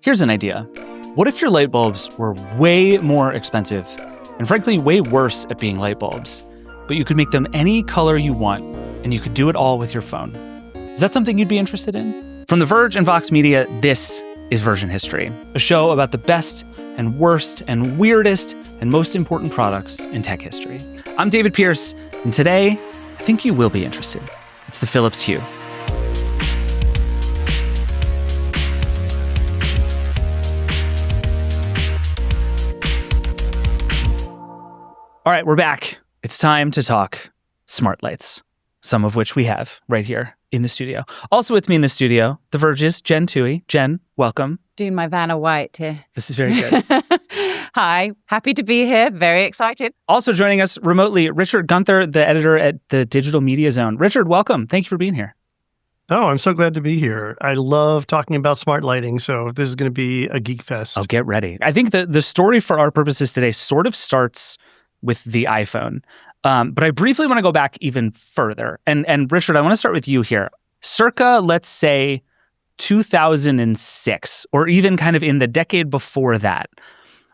Here's an idea. What if your light bulbs were way more expensive and frankly way worse at being light bulbs, but you could make them any color you want and you could do it all with your phone? Is that something you'd be interested in? From The Verge and Vox Media, this is Version History, a show about the best and worst and weirdest and most important products in tech history. I'm David Pierce, and today, I think you will be interested. It's the Philips Hue. All right, we're back. It's time to talk smart lights, some of which we have right here in the studio. Also with me in the studio, The Verge's Jen Tuohy. Jen, welcome. Doing my Vanna White here. This is very good. Hi, happy to be here. Very excited. Also joining us remotely, Richard Gunther, the editor at the Digital Media Zone. Richard, welcome. Thank you for being here. Oh, I'm so glad to be here. I love talking about smart lighting, so this is going to be a geek fest. Oh, get ready. I think the story for our purposes today sort of starts with the iPhone. But I briefly want to go back even further. And Richard, I want to start with you here. Circa, let's say, 2006, or even kind of in the decade before that,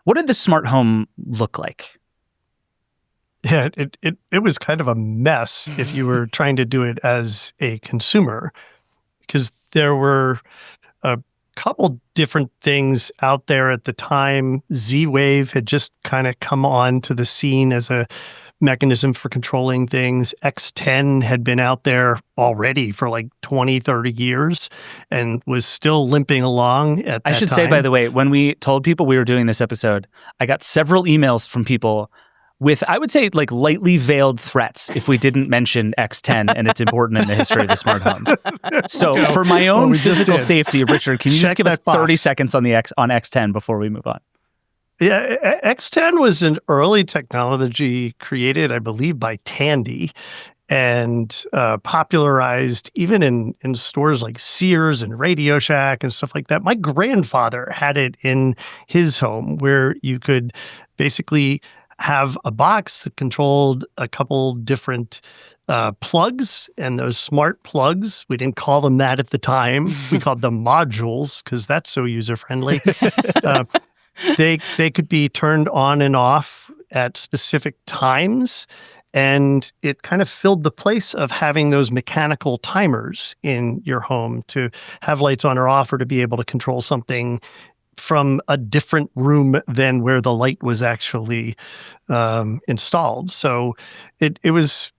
what did the smart home look like? Yeah, it was kind of a mess if you were trying to do it as a consumer, because there were a couple different things out there at the time. Z-Wave had just kind of come on to the scene as a mechanism for controlling things. X10 had been out there already for like 20, 30 years and was still limping along at that time. I should say, by the way, when we told people we were doing this episode, I got several emails from people with, I would say, like lightly veiled threats if we didn't mention X10 and its importance in the history of the smart home. So for my own physical safety, Richard, can you just give us 30 seconds on X10 before we move on? Yeah, X10 was an early technology created, I believe, by Tandy and popularized even in stores like Sears and Radio Shack and stuff like that. My grandfather had it in his home where you could basically have a box that controlled a couple different plugs, and those smart plugs, we didn't call them that at the time. We called them modules because that's so user-friendly. They could be turned on and off at specific times, and it kind of filled the place of having those mechanical timers in your home to have lights on or off, or to be able to control something from a different room than where the light was actually installed. So it was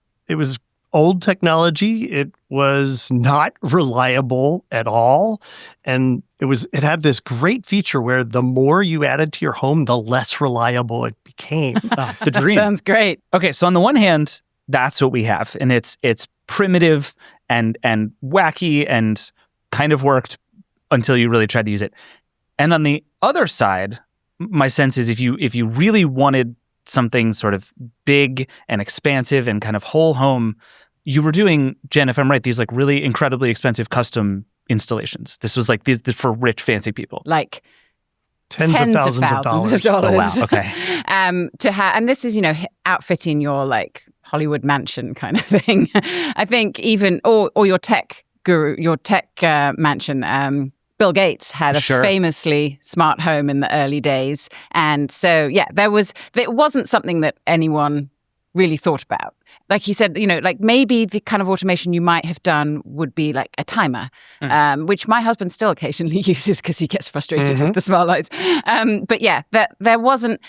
old technology. It was not reliable at all. And it had this great feature where the more you added to your home, the less reliable it became. The dream. That sounds great. Okay, so on the one hand, that's what we have. And it's primitive and wacky and kind of worked until you really tried to use it. And on the other side, my sense is if you really wanted something sort of big and expansive and kind of whole home, you were doing, Jen, if I'm right, these like really incredibly expensive custom installations. This was like these for rich, fancy people. Like tens of thousands of dollars. Oh, wow. Okay. And this is, outfitting your like Hollywood mansion kind of thing. I think even, or your tech guru, your tech mansion. Bill Gates had a famously smart home in the early days. And so, yeah, it wasn't something that anyone really thought about. Like he said, like maybe the kind of automation you might have done would be like a timer, which my husband still occasionally uses because he gets frustrated with the smart lights. But yeah, there wasn't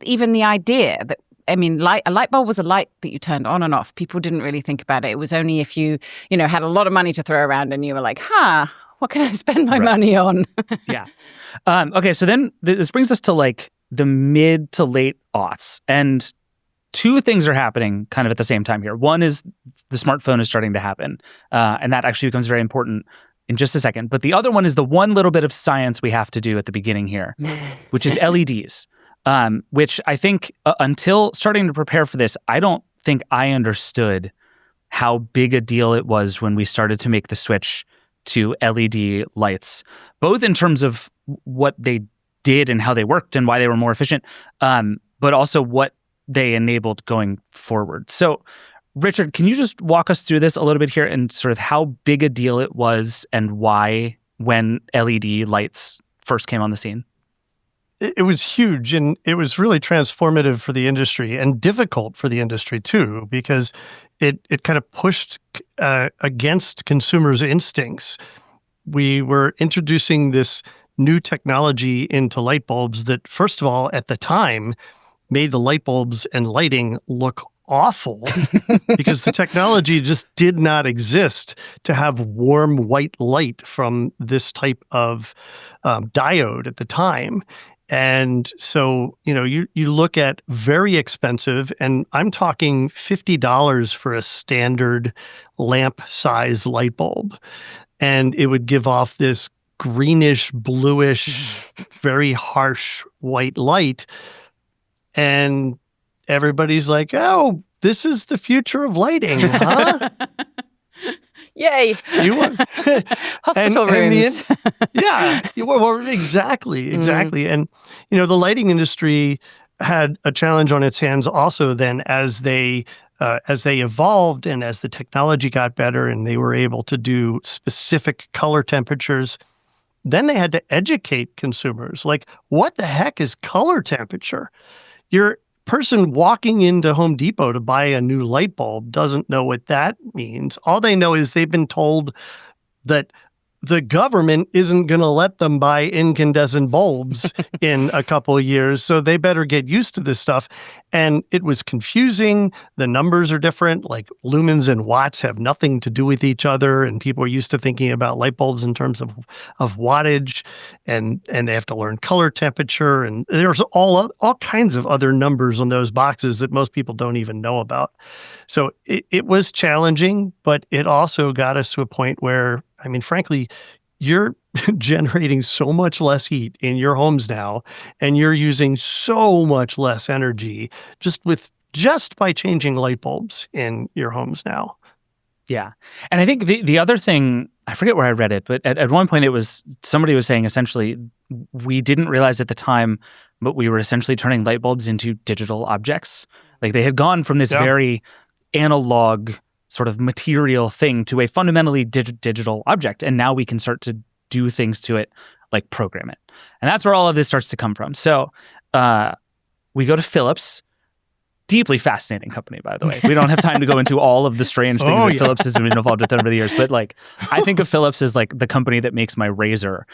even the idea that, a light bulb was a light that you turned on and off. People didn't really think about it. It was only if you, had a lot of money to throw around and you were like, what can I spend my money on? Yeah. Okay, so then this brings us to like the mid to late aughts. And two things are happening kind of at the same time here. One is the smartphone is starting to happen. And that actually becomes very important in just a second. But the other one is the one little bit of science we have to do at the beginning here, which is LEDs, which I think until starting to prepare for this, I don't think I understood how big a deal it was when we started to make the switch to LED lights, both in terms of what they did and how they worked and why they were more efficient, but also what they enabled going forward. So, Richard, can you just walk us through this a little bit here and sort of how big a deal it was and why when LED lights first came on the scene? It was huge, and it was really transformative for the industry and difficult for the industry too, because it kind of pushed against consumers' instincts. We were introducing this new technology into light bulbs that, first of all, at the time, made the light bulbs and lighting look awful because the technology just did not exist to have warm white light from this type of diode at the time. And so, you look at very expensive, and I'm talking $50 for a standard lamp size light bulb. And it would give off this greenish, bluish, very harsh white light. And everybody's like, oh, this is the future of lighting, huh? Yay. Hospital rooms. Well, exactly. And, the lighting industry had a challenge on its hands also then as they evolved and as the technology got better and they were able to do specific color temperatures. Then they had to educate consumers. Like, what the heck is color temperature? Your person walking into Home Depot to buy a new light bulb doesn't know what that means. All they know is they've been told that the government isn't going to let them buy incandescent bulbs in a couple of years, so they better get used to this stuff. And it was confusing. The numbers are different. Like, lumens and watts have nothing to do with each other, and people are used to thinking about light bulbs in terms of wattage, and they have to learn color temperature, and there's all kinds of other numbers on those boxes that most people don't even know about. So it was challenging, but it also got us to a point where, frankly, you're generating so much less heat in your homes now, and you're using so much less energy just by changing light bulbs in your homes now. Yeah. And I think the other thing, I forget where I read it, but at one point somebody was saying essentially, we didn't realize at the time, but we were essentially turning light bulbs into digital objects. Like, they had gone from this very analog sort of material thing to a fundamentally digital object. And now we can start to do things to it, like program it. And that's where all of this starts to come from. So we go to Philips. Deeply fascinating company, by the way. We don't have time to go into all of the strange things that Philips has been involved with over the years. But I think of Philips as like the company that makes my razor.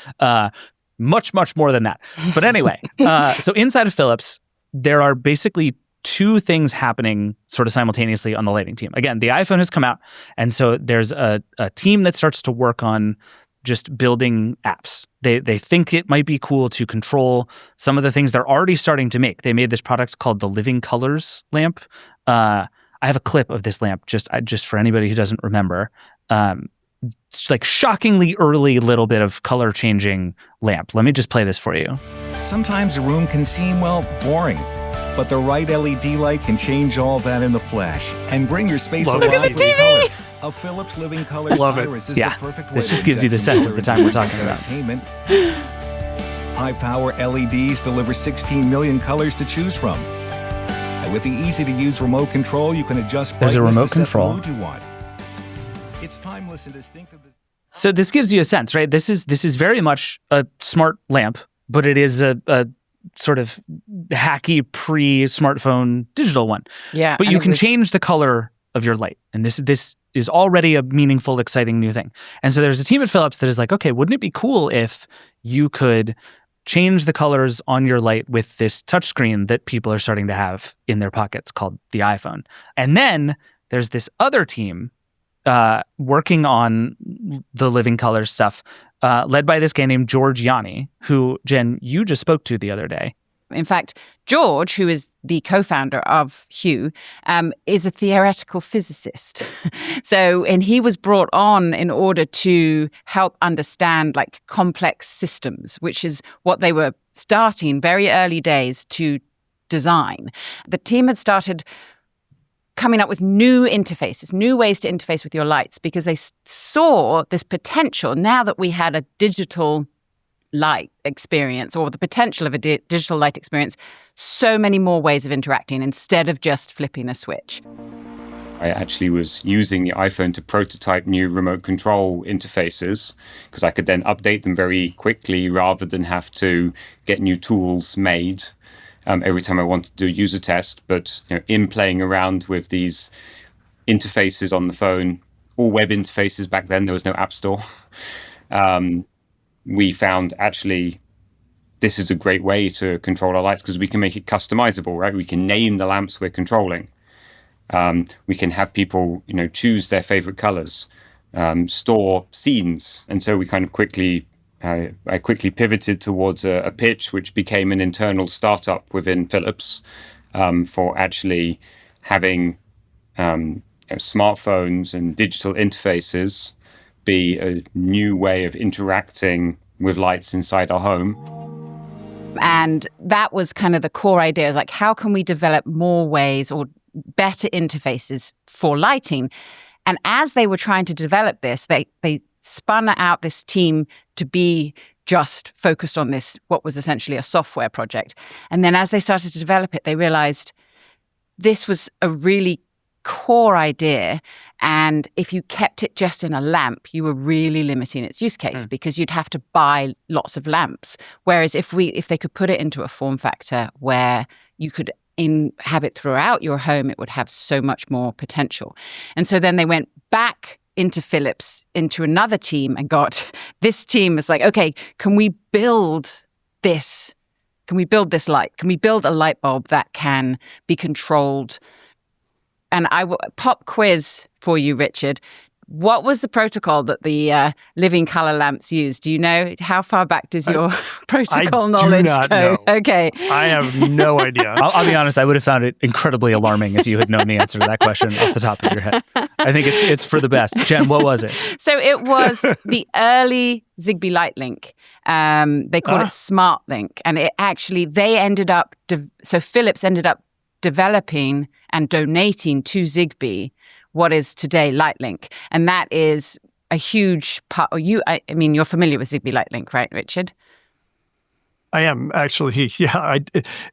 Much, much more than that. But anyway, so inside of Philips, there are basically two things happening sort of simultaneously on the lighting team. Again, the iPhone has come out, and so there's a team that starts to work on just building apps. They think it might be cool to control some of the things they're already starting to make. They made this product called the Living Colors lamp. I have a clip of this lamp just for anybody who doesn't remember. It's like shockingly early little bit of color changing lamp. Let me just play this for you. Sometimes a room can seem, boring. But the right LED light can change all that in the flash and bring your space alive. Look at the TV! A Philips Living Colors Love it. Iris is Yeah, the perfect way this just to gives you the inject sense of the time we're talking about. entertainment. High-power LEDs deliver 16 million colors to choose from. And with the easy-to-use remote control, you can adjust There's a brightness remote to set the control. mood you want. It's timeless and distinctive. So this gives you a sense, right? This is very much a smart lamp, but it is a sort of hacky pre-smartphone digital one. Yeah. But you can change the color of your light. And this is already a meaningful, exciting new thing. And so there's a team at Philips that is like, okay, wouldn't it be cool if you could change the colors on your light with this touchscreen that people are starting to have in their pockets called the iPhone? And then there's this other team working on the Living Colors stuff, led by this guy named George Yianni, who, Jen, you just spoke to the other day. In fact, George, who is the co-founder of Hue, is a theoretical physicist. And he was brought on in order to help understand like complex systems, which is what they were starting very early days to design. The team had started coming up with new interfaces, new ways to interface with your lights, because they saw this potential now that we had a digital light experience, or the potential of a digital light experience, so many more ways of interacting instead of just flipping a switch. I actually was using the iPhone to prototype new remote control interfaces because I could then update them very quickly rather than have to get new tools made every time I wanted to do a user test. But in playing around with these interfaces on the phone, all web interfaces back then, there was no app store. We found actually this is a great way to control our lights because we can make it customizable, right? We can name the lamps we're controlling. We can have people, choose their favorite colors, store scenes. And so we kind of I quickly pivoted towards a pitch, which became an internal startup within Philips for actually having smartphones and digital interfaces be a new way of interacting with lights inside our home. And that was kind of the core idea, like how can we develop more ways or better interfaces for lighting? And as they were trying to develop this, they spun out this team to be just focused on this, what was essentially a software project. And then as they started to develop it, they realized this was a really core idea. And if you kept it just in a lamp, you were really limiting its use case because you'd have to buy lots of lamps. Whereas if they could put it into a form factor where you could have it throughout your home, it would have so much more potential. And so then they went back into Philips, into another team, and got this team is like, okay, can we build this? Can we build this light? Can we build a light bulb that can be controlled? And I will pop quiz for you, Richard. What was the protocol that the living color lamps used? Do you know? How far back does your protocol knowledge go? Know. Okay. I have no idea. I'll be honest, I would have found it incredibly alarming if you had known the answer to that question off the top of your head. I think it's for the best. Jen, what was it? So it was the early Zigbee Light Link. They call it Smart Link. And it actually, Philips ended up developing and donating to Zigbee what is today Lightlink. And that is a huge part. I mean, you're familiar with Zigbee Lightlink, right, Richard? I am actually. Yeah,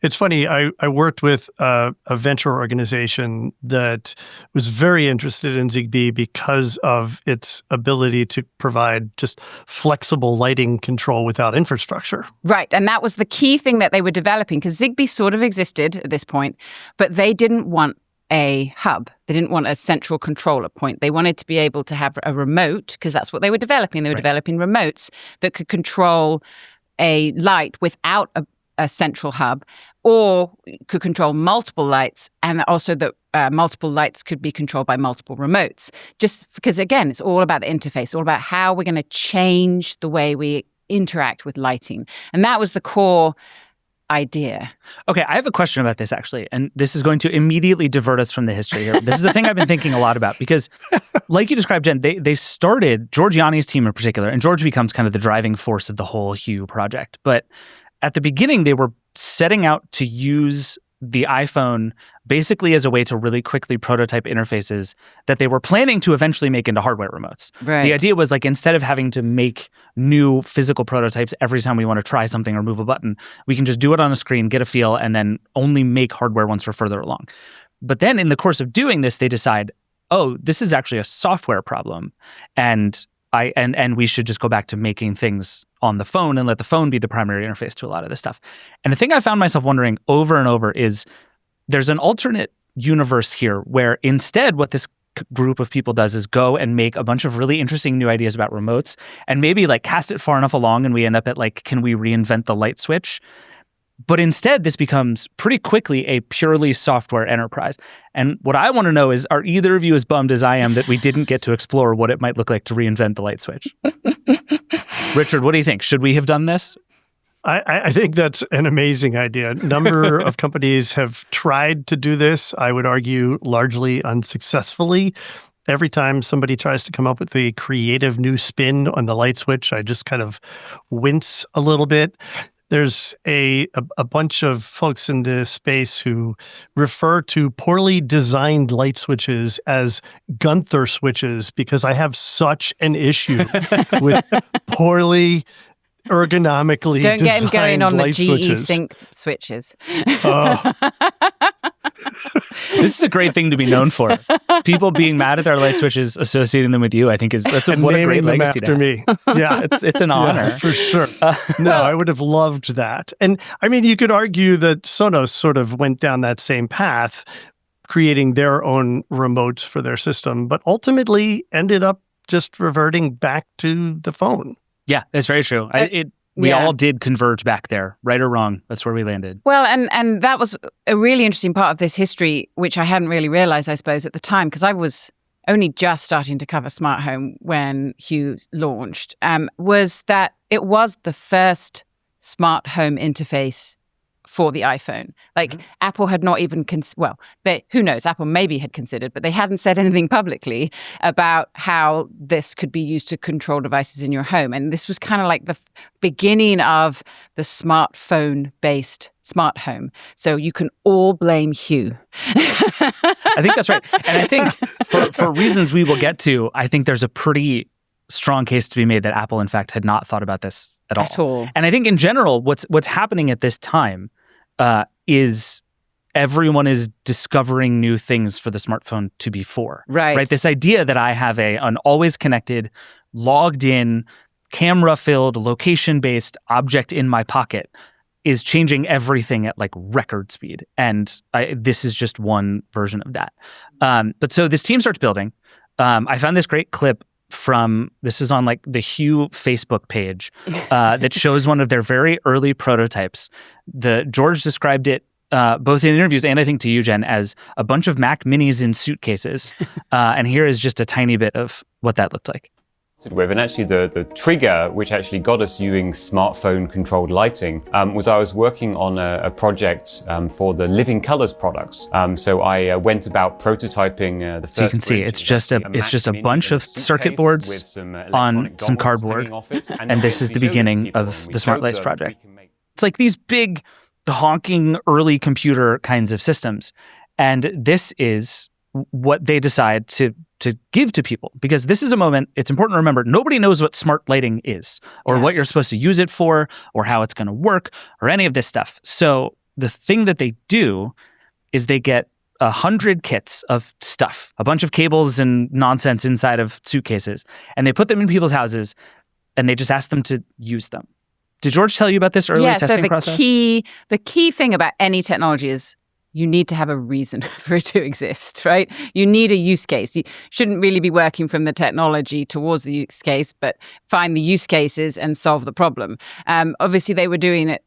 it's funny. I worked with a venture organization that was very interested in Zigbee because of its ability to provide just flexible lighting control without infrastructure. Right. And that was the key thing that they were developing because Zigbee sort of existed at this point, but they didn't want a hub. They didn't want a central controller point. They wanted to be able to have a remote because that's what they were developing. They were developing remotes that could control a light without a central hub, or could control multiple lights, and also that multiple lights could be controlled by multiple remotes. Just because, again, it's all about the interface, all about how we're going to change the way we interact with lighting. And that was the core idea. Okay, I have a question about this actually, and this is going to immediately divert us from the history here. This is a thing I've been thinking a lot about because, like you described, Jen, they started, George Yianni's team in particular, and George becomes kind of the driving force of the whole Hue project. But at the beginning, they were setting out to use the iPhone basically as a way to really quickly prototype interfaces that they were planning to eventually make into hardware remotes. Right. The idea was like instead of having to make new physical prototypes every time we want to try something or move a button, we can just do it on a screen, get a feel, and then only make hardware ones for further along. But then in the course of doing this, they decide, oh, this is actually a software problem. And we should just go back to making things on the phone and let the phone be the primary interface to a lot of this stuff. And the thing I found myself wondering over and over is there's an alternate universe here where instead what this group of people does is go and make a bunch of really interesting new ideas about remotes and maybe like cast it far enough along and we end up at like, can we reinvent the light switch? But instead, this becomes pretty quickly a purely software enterprise. And what I want to know is, are either of you as bummed as I am that we didn't get to explore what it might look like to reinvent the light switch? Richard, what do you think? Should we have done this? I think that's an amazing idea. A number of companies have tried to do this, I would argue largely unsuccessfully. Every time somebody tries to come up with a creative new spin on the light switch, I just kind of wince a little bit. There's a bunch of folks in this space who refer to poorly designed light switches as Gunther switches because I have such an issue with poorly ergonomically Don't get him designed going on the light GE switches. Sync switches. This is a great thing to be known for. People being mad at their light switches, associating them with you, I think that's what a great naming them legacy after me. Yeah, it's an honor. Yeah, for sure. No, I would have loved that. And I mean, you could argue that Sonos sort of went down that same path, creating their own remotes for their system, but ultimately ended up just reverting back to the phone. Yeah, that's very true. We all did converge back there, right or wrong. That's where we landed. Well, and that was a really interesting part of this history, which I hadn't really realized, I suppose, at the time, because I was only just starting to cover smart home when Hue launched, was that it was the first smart home interface for the iPhone. Like Apple had not even, who knows, Apple maybe had considered, but they hadn't said anything publicly about how this could be used to control devices in your home. And this was kind of like the beginning of the smartphone-based smart home. So you can all blame Hue. I think that's right. And I think for reasons we will get to, I think there's a pretty strong case to be made that Apple, in fact, had not thought about this at all. And I think in general, what's happening at this time is everyone is discovering new things for the smartphone to be for. Right. This idea that I have an always connected, logged in, camera-filled, location-based object in my pocket is changing everything at like record speed. And this is just one version of that. But so this team starts building. I found this great clip this is on like the Hue Facebook page that shows one of their very early prototypes. George described it both in interviews and I think to you, Jen, as a bunch of Mac Minis in suitcases. And here is just a tiny bit of what that looked like. With. And actually the trigger which actually got us using smartphone controlled lighting was I was working on a project for the Living Colors products. So I went about prototyping the first. So you can see it's just a bunch of circuit boards on some cardboard, and this is the beginning of the Smart Lights project. It's like these big, honking early computer kinds of systems, and this is what they decide to give to people, because this is a moment, it's important to remember, nobody knows what smart lighting is or what you're supposed to use it for or how it's going to work or any of this stuff. So the thing that they do is they get 100 kits of stuff, a bunch of cables and nonsense inside of suitcases, and they put them in people's houses and they just ask them to use them. Did George tell you about this early testing process? The key thing about any technology is you need to have a reason for it to exist, right? You need a use case. You shouldn't really be working from the technology towards the use case, but find the use cases and solve the problem. Obviously, they were doing it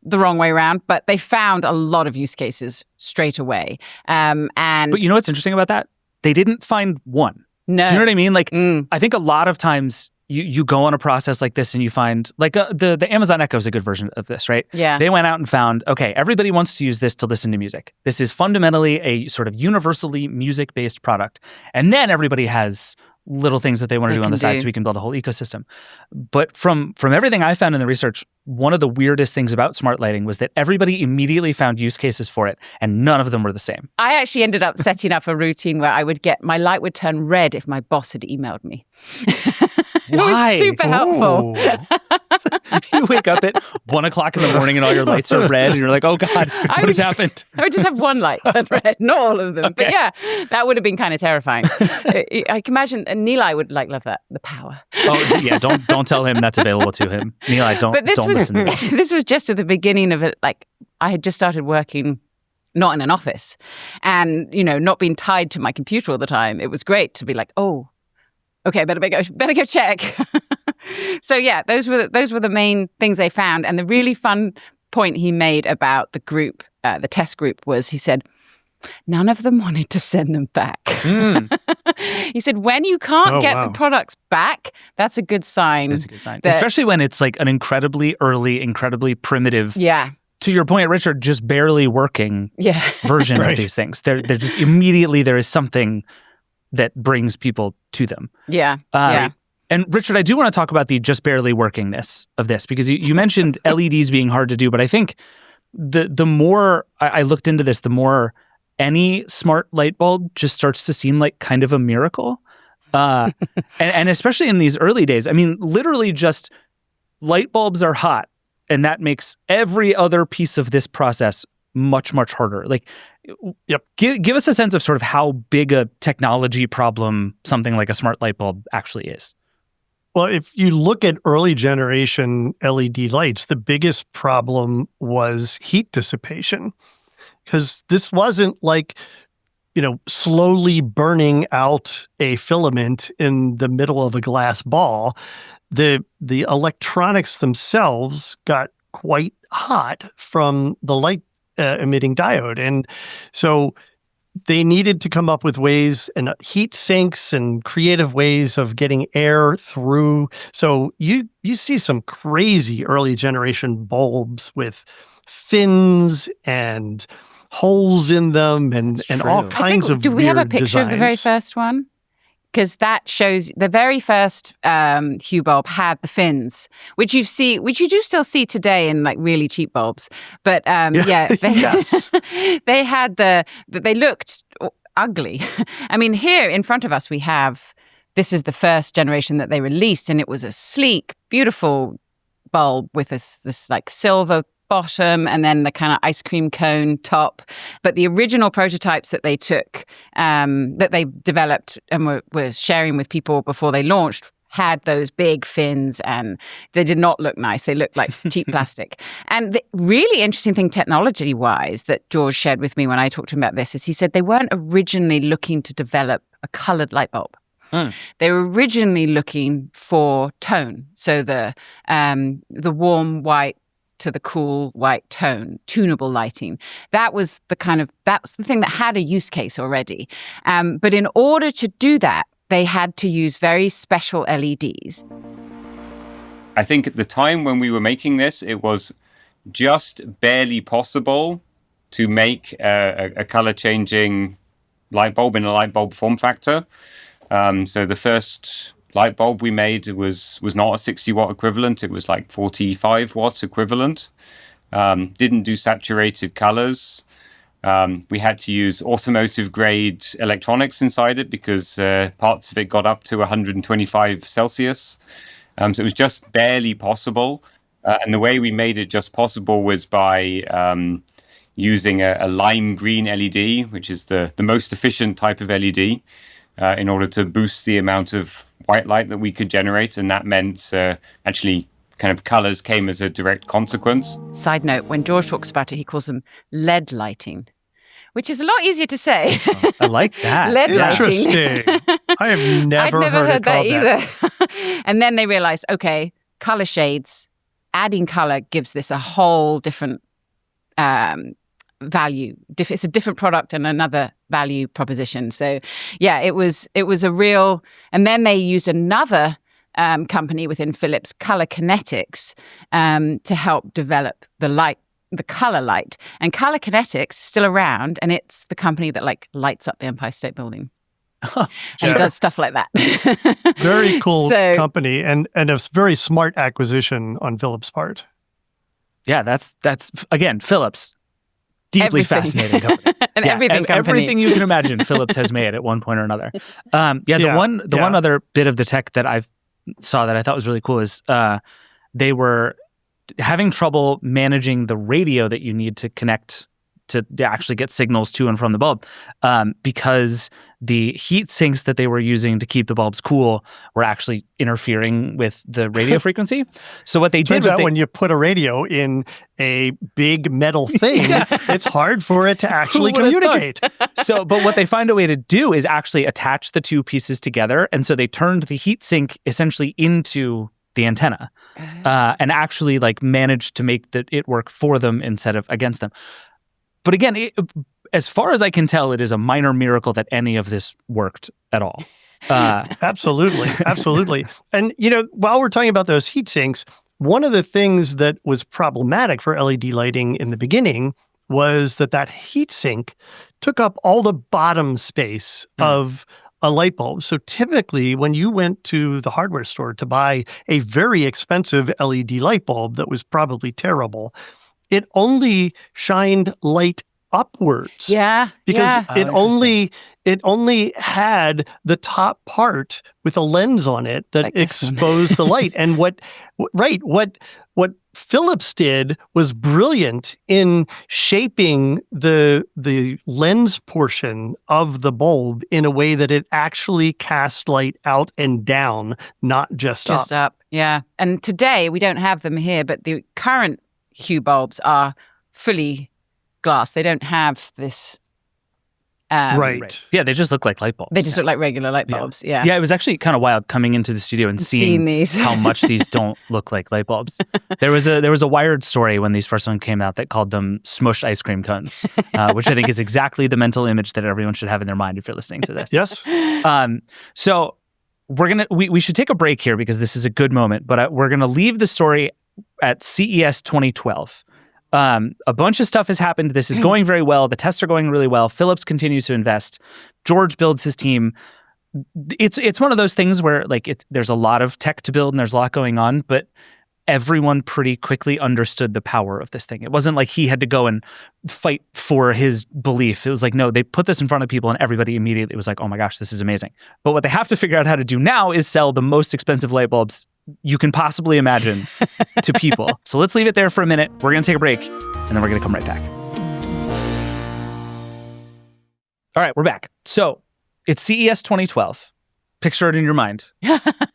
the wrong way around, but they found a lot of use cases straight away. But you know what's interesting about that? They didn't find one. No. Do you know what I mean? Like, I think a lot of times you go on a process like this and you find, like the Amazon Echo is a good version of this, right? Yeah. They went out and found, okay, everybody wants to use this to listen to music. This is fundamentally a sort of universally music-based product. And then everybody has little things that they want to do on the side so we can build a whole ecosystem. But from everything I found in the research, one of the weirdest things about smart lighting was that everybody immediately found use cases for it, and none of them were the same. I actually ended up setting up a routine where my light would turn red if my boss had emailed me. It was super helpful. You wake up at 1 o'clock in the morning and all your lights are red and you're like, oh God, what has happened? I would just have one light turn red, not all of them. Okay. But yeah, that would have been kind of terrifying. I can imagine, and Nilay would love that, the power. Oh yeah, don't tell him that's available to him. Nilay, don't listen to him. This was just at the beginning of it. Like, I had just started working not in an office and, not being tied to my computer all the time. It was great to be like, oh, okay, better go check. So yeah, those were the main things they found. And the really fun point he made about the group, the test group, was he said, none of them wanted to send them back. He said, when you can't get the products back, that's a good sign. That's a good sign. Especially when it's like an incredibly early, incredibly primitive, to your point, Richard, just barely working version of these things. They're just immediately, there is something that brings people to them. Yeah. And Richard, I do want to talk about the just barely workingness of this, because you mentioned LEDs being hard to do, but I think the more I looked into this, the more any smart light bulb just starts to seem like kind of a miracle. And especially in these early days, I mean, literally just light bulbs are hot, and that makes every other piece of this process much, much harder. Like, Yep. Give us a sense of sort of how big a technology problem something like a smart light bulb actually is. Well, if you look at early generation LED lights, the biggest problem was heat dissipation, because this wasn't like, slowly burning out a filament in the middle of a glass ball. The electronics themselves got quite hot from the light emitting diode. And so they needed to come up with ways and heat sinks and creative ways of getting air through. So you see some crazy early generation bulbs with fins and holes in them and all kinds of do we have a weird picture of the very designs. first one? Because that shows the very first Hue bulb had the fins, which you do still see today in like really cheap bulbs. But Yes. they had they looked ugly. I mean, here in front of us this is the first generation that they released, and it was a sleek, beautiful bulb with this like silver bottom and then the kind of ice cream cone top. But the original prototypes that they took, that they developed and were sharing with people before they launched, had those big fins, and they did not look nice. They looked like cheap plastic. And the really interesting thing technology-wise that George shared with me when I talked to him about this is he said they weren't originally looking to develop a colored light bulb. They were originally looking for tone. So the warm white to the cool white tone, tunable lighting. That was the thing that had a use case already. But in order to do that, they had to use very special LEDs. I think at the time when we were making this, it was just barely possible to make a color changing light bulb in a light bulb form factor. So the first light bulb we made was not a 60 watt equivalent. It was like 45 watts equivalent. Didn't do saturated colors. We had to use automotive grade electronics inside it because parts of it got up to 125 Celsius. So it was just barely possible. And the way we made it just possible was by using a lime green LED, which is the most efficient type of LED, in order to boost the amount of white light that we could generate. And that meant actually kind of colors came as a direct consequence. Side note, when George talks about it, he calls them LED lighting, which is a lot easier to say. I like that. LED Interesting. I have never heard that it called either. And then they realized, okay, color shades, adding color gives this a whole different value. It's a different product and another value proposition. So yeah, it was a real, and then they used another company within Philips, Color Kinetics, to help develop the color light. And Color Kinetics is still around, and it's the company that like lights up the Empire State Building. And does stuff like that. Very cool company and a very smart acquisition on Philips' part. Yeah, that's again, Philips. Deeply fascinating company. Everything you can imagine Philips has made at one point or another. One other bit of the tech that I saw that I thought was really cool is they were having trouble managing the radio that you need to connect to actually get signals to and from the bulb, because the heat sinks that they were using to keep the bulbs cool were actually interfering with the radio frequency. So what they did was when you put a radio in a big metal thing, it's hard for it to actually communicate. But what they find a way to do is actually attach the two pieces together, and so they turned the heat sink essentially into the antenna, and actually like managed to make it work for them instead of against them. But again, as far as I can tell, it is a minor miracle that any of this worked at all. Absolutely. And, while we're talking about those heat sinks, one of the things that was problematic for LED lighting in the beginning was that heat sink took up all the bottom space of a light bulb. So typically, when you went to the hardware store to buy a very expensive LED light bulb that was probably terrible, it only shined light upwards. Because it only had the top part with a lens on it that exposed the light. And what Philips did was brilliant in shaping the lens portion of the bulb in a way that it actually casts light out and down, not just up. Yeah. And today we don't have them here, but the current Hue bulbs are fully glass. They don't have this. Right. Yeah, they just look like light bulbs. They just look like regular light bulbs. Yeah. Yeah, it was actually kind of wild coming into the studio and seeing these. how much these don't look like light bulbs. There was a Wired story when these first one came out that called them smushed ice cream cones, which I think is exactly the mental image that everyone should have in their mind if you're listening to this. Yes. So we should take a break here because this is a good moment, but we're gonna leave the story at CES 2012. A bunch of stuff has happened. This is going very well. The tests are going really well. Philips continues to invest. George builds his team. It's one of those things where there's a lot of tech to build and there's a lot going on, but everyone pretty quickly understood the power of this thing. It wasn't like he had to go and fight for his belief. It was like, no, they put this in front of people and everybody immediately was like, oh my gosh, this is amazing. But what they have to figure out how to do now is sell the most expensive light bulbs you can possibly imagine to people. So let's leave it there for a minute. We're going to take a break and then we're going to come right back. All right, we're back. So it's CES 2012. Picture it in your mind.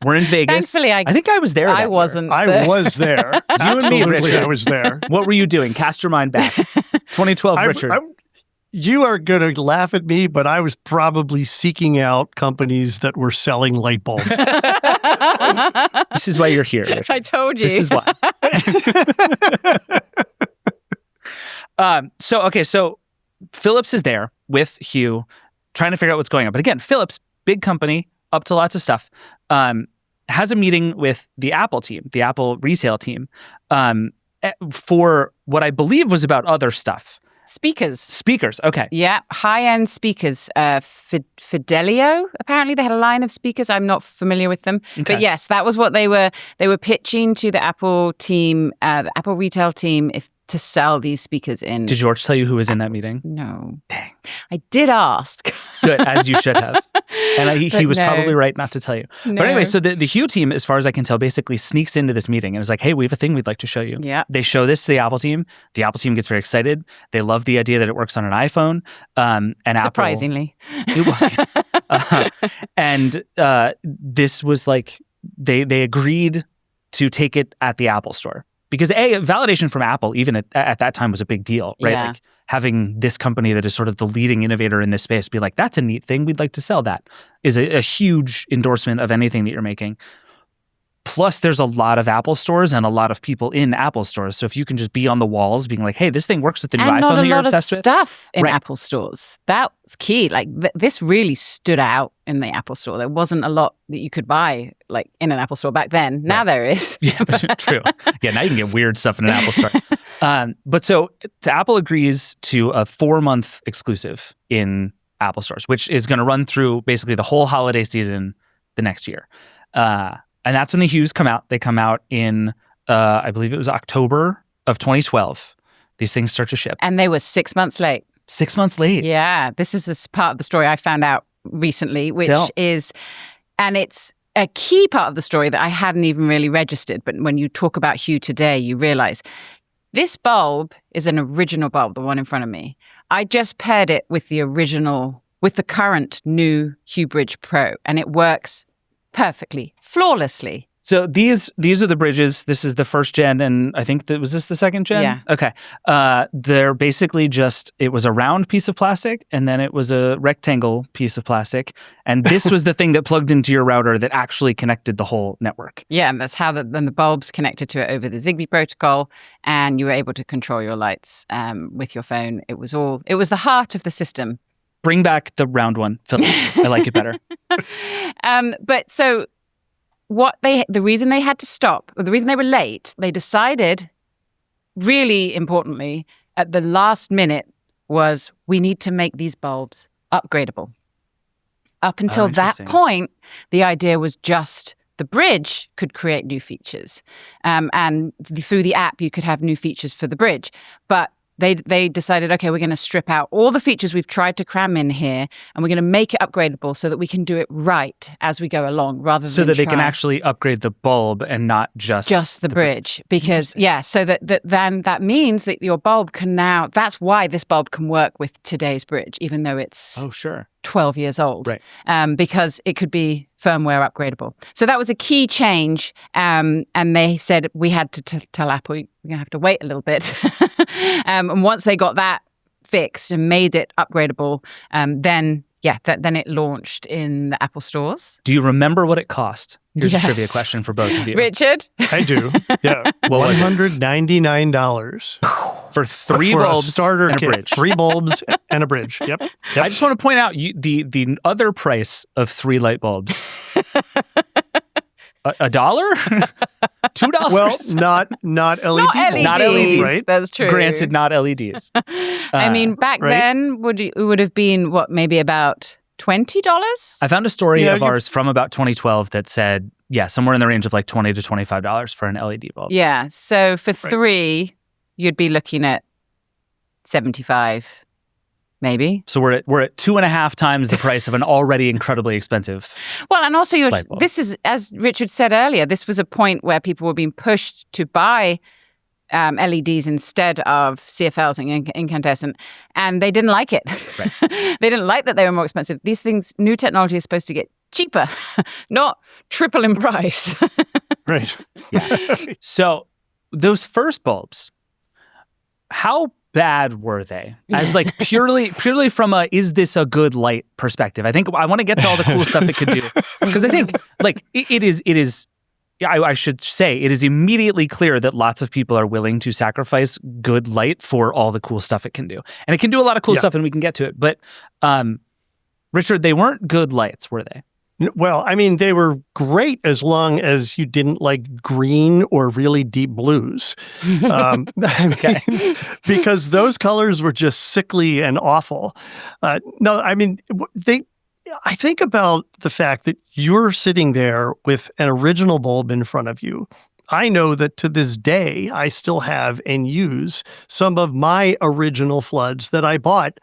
We're in Vegas. Thankfully, I think I was there. I wasn't. I was there. You and me, Absolutely, Richard. I was there. What were you doing? Cast your mind back. 2012, Richard. You are going to laugh at me, but I was probably seeking out companies that were selling light bulbs. This is why you're here, Richard. I told you. This is why. So Philips is there with Hue, trying to figure out what's going on. But again, Philips, big company, up to lots of stuff, has a meeting with the Apple team, the Apple resale team, for what I believe was about other stuff. Speakers, okay. Yeah, high-end speakers. Fidelio, apparently they had a line of speakers. I'm not familiar with them. Okay. But yes, that was what they were pitching to the Apple team, the Apple retail team, to sell these speakers in. Did George tell you who was in that meeting? No. Dang. I did ask. Good, as you should have. And he was probably right not to tell you. No. But anyway, so the Hue team, as far as I can tell, basically sneaks into this meeting and is like, hey, we have a thing we'd like to show you. Yeah. They show this to the Apple team. The Apple team gets very excited. They love the idea that it works on an iPhone. And surprisingly. This was like, they agreed to take it at the Apple store. Because validation from Apple, even at that time, was a big deal, right? Yeah. Like having this company that is sort of the leading innovator in this space be like, that's a neat thing, we'd like to sell that, is a huge endorsement of anything that you're making. Plus, there's a lot of Apple stores and a lot of people in Apple stores. So if you can just be on the walls being like, hey, this thing works with the new iPhone that you're obsessed with. And not a lot of stuff in Right. Apple stores. That's key. Like this really stood out in the Apple store. There wasn't a lot that you could buy like in an Apple store back then. Now there is. Yeah, but true. Yeah, now you can get weird stuff in an Apple store. But so Apple agrees to a 4-month exclusive in Apple stores, which is going to run through basically the whole holiday season the next year. And that's when the Hues come out. They come out in, I believe it was October of 2012. These things start to ship. And they were 6 months late. 6 months late. Yeah. This is this part of the story I found out recently, which is, and it's a key part of the story that I hadn't even really registered. But when you talk about Hue today, you realize this bulb is an original bulb, the one in front of me. I just paired it with the current new Hue Bridge Pro, and it works perfectly, flawlessly. So these are the bridges. This is the first gen, and I think was this the second gen? Yeah. Okay. They're basically it was a round piece of plastic, and then it was a rectangle piece of plastic, and this was the thing that plugged into your router that actually connected the whole network. Yeah, and that's how then the bulbs connected to it over the Zigbee protocol, and you were able to control your lights with your phone. It was the heart of the system. Bring back the round one, Philips. I like it better. But so the reason they had to stop, or the reason they were late, they decided, really importantly, at the last minute, was we need to make these bulbs upgradable. Up until that point, the idea was just the bridge could create new features. And through the app, you could have new features for the bridge. But they decided, okay, we're going to strip out all the features we've tried to cram in here, and we're going to make it upgradable so that we can do it right as we go along, rather So than that they can actually upgrade the bulb and not just the bridge. Because so then that means that your bulb can now. That's why this bulb can work with today's bridge, even though it's 12 years old, right? Because it could be firmware upgradable. So that was a key change, and they said we had to tell Apple, you're going to have to wait a little bit. And once they got that fixed and made it upgradable, then it launched in the Apple stores. Do you remember what it cost? Here's a trivia question for both of you. Richard? I do. Yeah. $199 for 3 bulbs a starter and a kit. bridge. 3 bulbs and a bridge. Yep. I just want to point out the other price of 3 light bulbs. $1? $2? Well, not LED. Not LEDs, right? That's true. Granted, not LEDs. I mean, back then, it would have been, maybe about $20? I found a story of ours from about 2012 that said, somewhere in the range of like $20 to $25 for an LED bulb. Yeah. So for 3, you'd be looking at $75, maybe. So we're at 2.5 times the price of an already incredibly expensive. Well, and also light bulb. this is, as Richard said earlier, this was a point where people were being pushed to buy LEDs instead of CFLs and incandescent, and they didn't like it. Right. They didn't like that they were more expensive. These things, new technology is supposed to get cheaper, not triple in price. Right. Yeah. So those first bulbs, how bad were they? As like purely from a is this a good light perspective? I think I want to get to all the cool stuff it could do, because I think like it is. I should say it is immediately clear that lots of people are willing to sacrifice good light for all the cool stuff it can do. And it can do a lot of cool stuff, and we can get to it. But Richard, they weren't good lights, were they? Well, I mean, they were great as long as you didn't like green or really deep blues. Because those colors were just sickly and awful. No, I mean, I think about the fact that you're sitting there with an original bulb in front of you. I know that to this day, I still have and use some of my original floods that I bought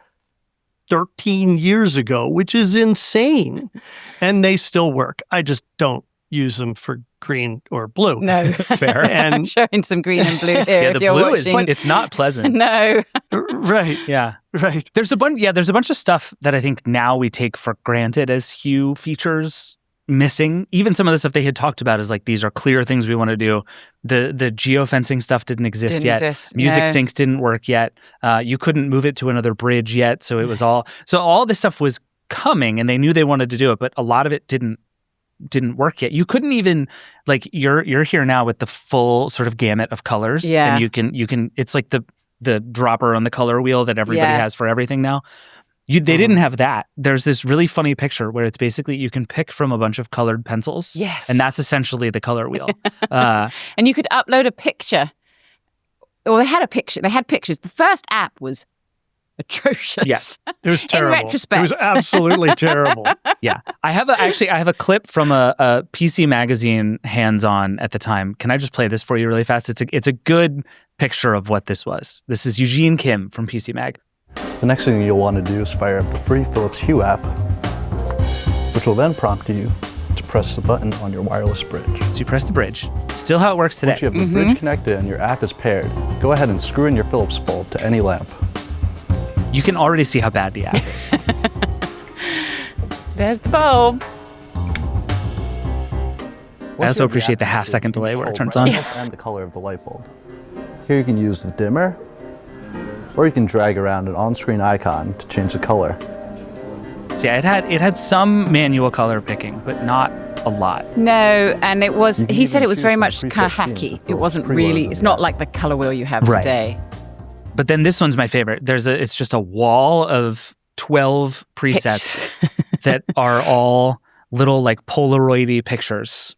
13 years ago, which is insane. And they still work. I just don't use them for green or blue. No. Fair. And I'm showing some green and blue here if the you're blue watching. it's not pleasant. No. Right. Yeah. Right. There's a bunch of stuff that I think now we take for granted as Hue features missing. Even some of the stuff they had talked about is like, these are clear things we want to do. The geofencing stuff didn't exist yet. Music syncs didn't work yet. You couldn't move it to another bridge yet. So it was all this stuff was coming, and they knew they wanted to do it, but a lot of it didn't work yet. You couldn't even, like, you're here now with the full sort of gamut of colors. Yeah. And you can it's like the dropper on the color wheel that everybody has for everything now. They didn't have that. There's this really funny picture where it's basically you can pick from a bunch of colored pencils. Yes. And that's essentially the color wheel. And you could upload a picture. Well, they had a picture. They had pictures. The first app was atrocious. Yes. It was terrible. In retrospect. It was absolutely terrible. Yeah. I have a clip from a PC Magazine hands-on at the time. Can I just play this for you really fast? It's a good picture of what this was. This is Eugene Kim from PC Mag. The next thing you'll want to do is fire up the free Philips Hue app, which will then prompt you to press the button on your wireless bridge. So you press the bridge. Still how it works today. Once you have the bridge connected and your app is paired, go ahead and screw in your Philips bulb to any lamp. You can already see how bad the app is. There's the bulb. I also appreciate the half-second delay where it turns on. And the color of the light bulb. Here you can use the dimmer, or you can drag around an on-screen icon to change the color. So yeah, it had some manual color picking, but not a lot. No, and it was. He said it was very choose much from kind of preset scenes hacky. with It Philips wasn't preloads really. in It's the not app. like the color wheel you have Right. today. But then this one's my favorite. It's just a wall of 12 presets that are all little like Polaroid-y pictures.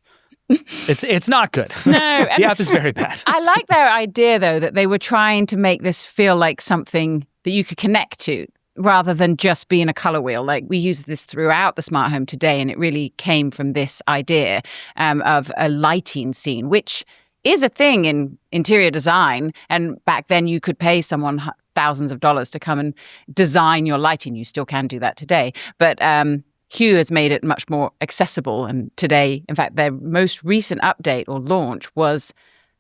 It's not good. No, The app is very bad. I like their idea though that they were trying to make this feel like something that you could connect to, rather than just being a color wheel. Like, we use this throughout the smart home today, and it really came from this idea of a lighting scene, which is a thing in interior design. And back then you could pay someone thousands of dollars to come and design your lighting. You still can do that today. But Hue has made it much more accessible. And today, in fact, their most recent update or launch was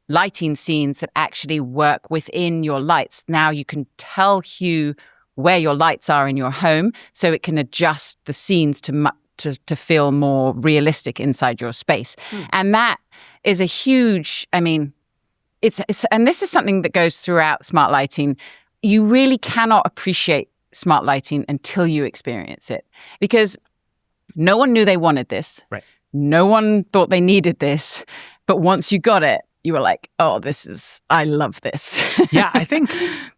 lighting scenes that actually work within your lights. Now you can tell Hue where your lights are in your home, so it can adjust the scenes to feel more realistic inside your space. And that is a huge, I mean, it's and this is something that goes throughout smart lighting. You really cannot appreciate smart lighting until you experience it, because no one knew they wanted this. Right. No one thought they needed this. But once you got it, you were like, oh, I love this. Yeah, I think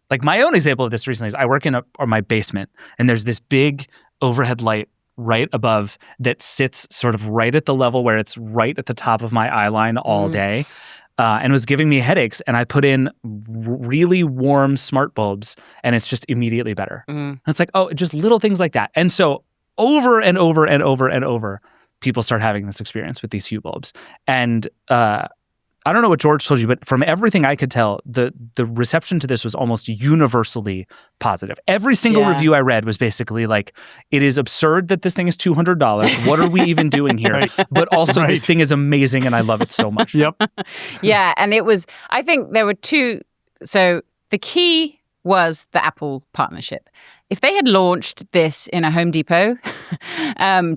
like my own example of this recently is I work in my basement, and there's this big overhead light right above that sits sort of right at the level where it's right at the top of my eye line all day, and was giving me headaches. And I put in really warm smart bulbs, and it's just immediately better. And it's like, oh, just little things like that. And so over and over and over and over, people start having this experience with these Hue bulbs. And I don't know what George told you, but from everything I could tell, the reception to this was almost universally positive. Every single review I read was basically like, it is absurd that this thing is $200. What are we even doing here? Right. But also this thing is amazing and I love it so much. Yep. Yeah, and I think there were two. So the key was the Apple partnership. If they had launched this in a Home Depot,